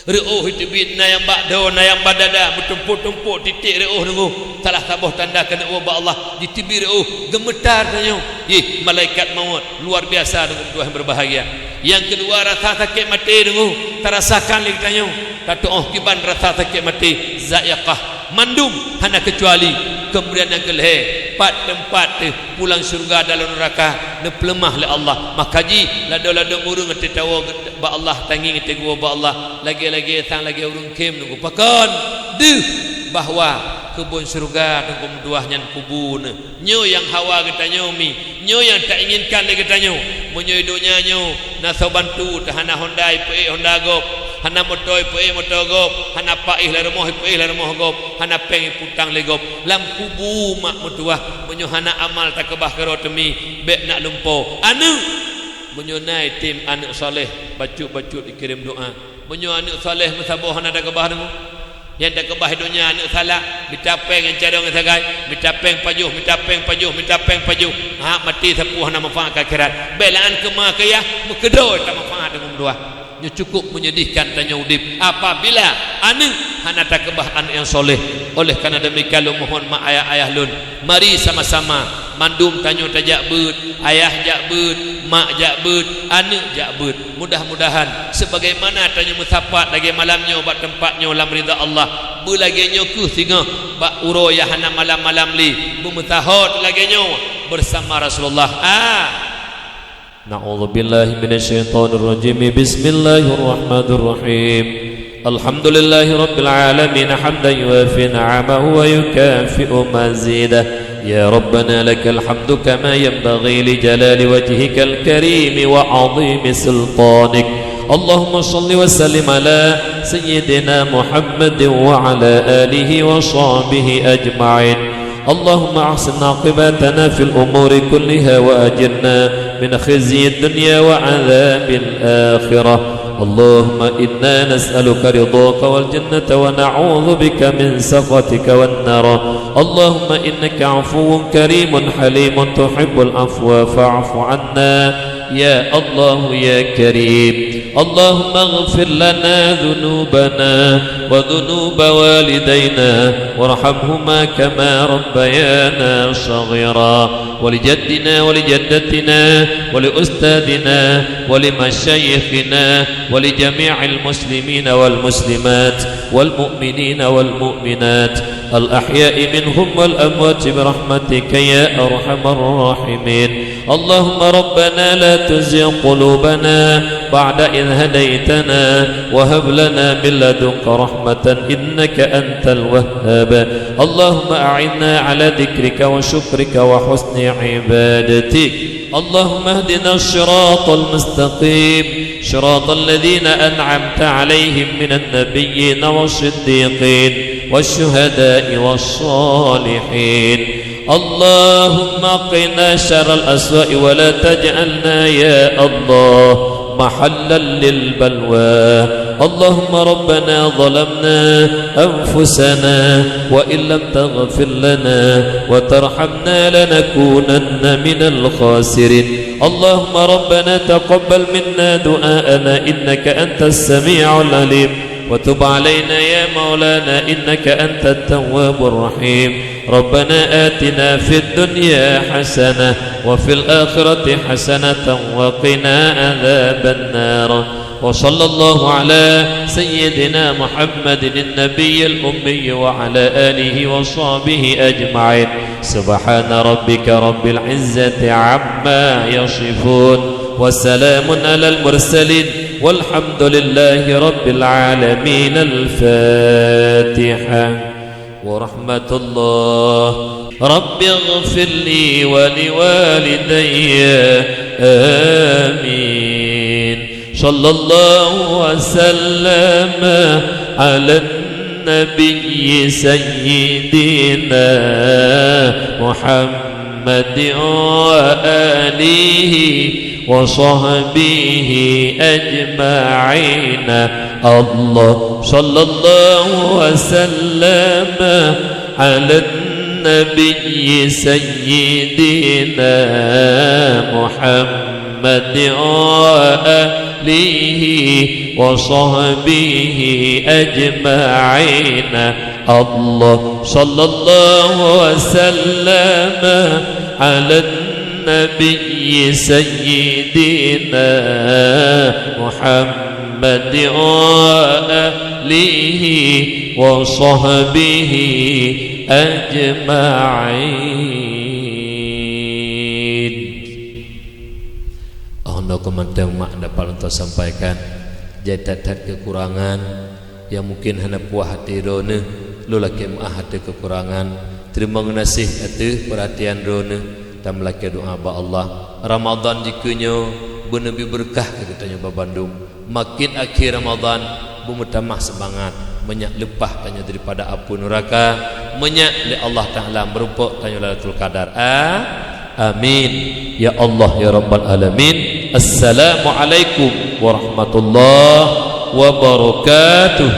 reuh itu bidna yang bakdo na yang badada bertumpuk-tumpuk titik reuh dengo salah tabuh tanda kena ubah Allah ditibir reuh gemetar tanyo malaikat maut luar biasa dengan dua yang berbahagia. Yang kedua rasa sakit mati dengo terasakan lagi tanyo tatoh kiban rasa sakit mati zaiqah mandum hana kecuali. Kemudian yang kelih tempat pulang surga dalam neraka ne pelemah oleh Allah maka ji lado-lado urung ngeti tahu ba Allah tangi ngeti gua ba Allah lagi-lagi tang lagi urung kem nunggu pakon bahwa kebun surga nunggu duah nyan kubun nyo yang hawa kita nyomi nyo yang tak inginkan lagi kita nyo menyo hidupnya nyo naso bantu tahana Hyundai pe Honda Gop hana motoi pe motogop hana paih la rumah pe la rumah gop hana peng putang le gop lam kubu mak mutuah menyo hana amal tak kebah kerotemi bek nak lumpo anu menyo nai tim anak soleh bacut-bacut dikirim doa menyo anak soleh musabah hana tak kebah dengo yang tak kebah hidupnya anak salah mitapeng yang cara dengan sagai mitapeng pajuh mati sepuh hana manfaat akhirat belaan kemakayah mekedoi tak manfaat dengan dua nya cukup menyedihkan tanya udip apabila anu hana tak kebah anak yang soleh. Oleh kerana demikian lu mohon mak ayah lun mari sama-sama mandum tanyo tajak beut ayah jak beut mak jak beut anak jak beut mudah-mudahan sebagaimana tanyo musapat lagi malamnya bak tempatnya lam ridha Allah belagi nyo ku singa bak uro ya hana malam-malam li bumutahod lagi nyo bersama Rasulullah Na'udzu billahi minasyaitonir rajim. Bismillahirrahmanirrahim. Alhamdulillahi rabbil alamin hamdan yuwafi ni'amahu wa yukafi'u mazidah. Ya Rabbana lakal hamdu kama yanbaghi li jalali wajhikal karim wa 'azimi sultanik. Allahumma shalli wa sallim ala sayyidina Muhammadin wa ala alihi wa sahbihi ajma'in. اللهم أحسن عاقبتنا في الأمور كلها وأجرنا من خزي الدنيا وعذاب الآخرة. اللهم إنا نسألك رضاك والجنة ونعوذ بك من سخطك والنار. اللهم إنك عفو كريم حليم تحب العفو فاعف عنا يا الله يا كريم. اللهم اغفر لنا ذنوبنا وذنوب والدينا وارحمهما كما ربيانا صغيرا ولجدنا ولجدتنا ولأستاذنا ولمشايخنا ولجميع المسلمين والمسلمات والمؤمنين والمؤمنات الأحياء منهم والأموات برحمتك يا أرحم الراحمين. اللهم ربنا لا تزغ قلوبنا بعد إذ هديتنا وهب لنا من لدنك رحمة إنك أنت الوهاب. اللهم أعنا على ذكرك وشكرك وحسن عبادتك. اللهم اهدنا الصراط المستقيم صراط الذين أنعمت عليهم من النبيين والصديقين والشهداء والصالحين. اللهم قنا شر الأسواء ولا تجعلنا يا الله محلا للبلوى اللهم ربنا ظلمنا أنفسنا وإن لم تغفر لنا وترحمنا لنكونن من الخاسرين اللهم ربنا تقبل منا دعاءنا إنك أنت السميع العليم وتب علينا يا مولانا إنك أنت التواب الرحيم ربنا آتنا في الدنيا حسنة وفي الآخرة حسنة وقنا عذاب النار وصلى الله على سيدنا محمد النبي الأمي وعلى آله وصحبه أجمعين سبحان ربك رب العزة عما يصفون وسلام على المرسلين والحمد لله رب العالمين الفاتحة ورحمة الله رب اغفر لي ولوالدي آمين صلى الله وسلم على النبي سيدنا محمد وآله وصحبه أجمعين الله صلى الله وسلم على النبي سيدنا محمد وآله وصحبه أجمعين الله صلى الله وسلم على النبي سيدنا محمد وآله وصحبه أجمعين. Komentar mak dapat untuk sampaikan jatat kekurangan yang mungkin hanya puah hati rona lu laki maah hati kekurangan terima kasih atuh perhatian rona dan melaki doa ba Allah Ramadan jikanya benabi berkah katanya ba Bandung makin akhir Ramadan bermutamah semangat menyak lepah tanya daripada api neraka menyak li Allah Ta'ala merumpuk tanya Lailatul Qadar amin ya Allah ya Rabbal Alamin. Assalamualaikum warahmatullahi wabarakatuh.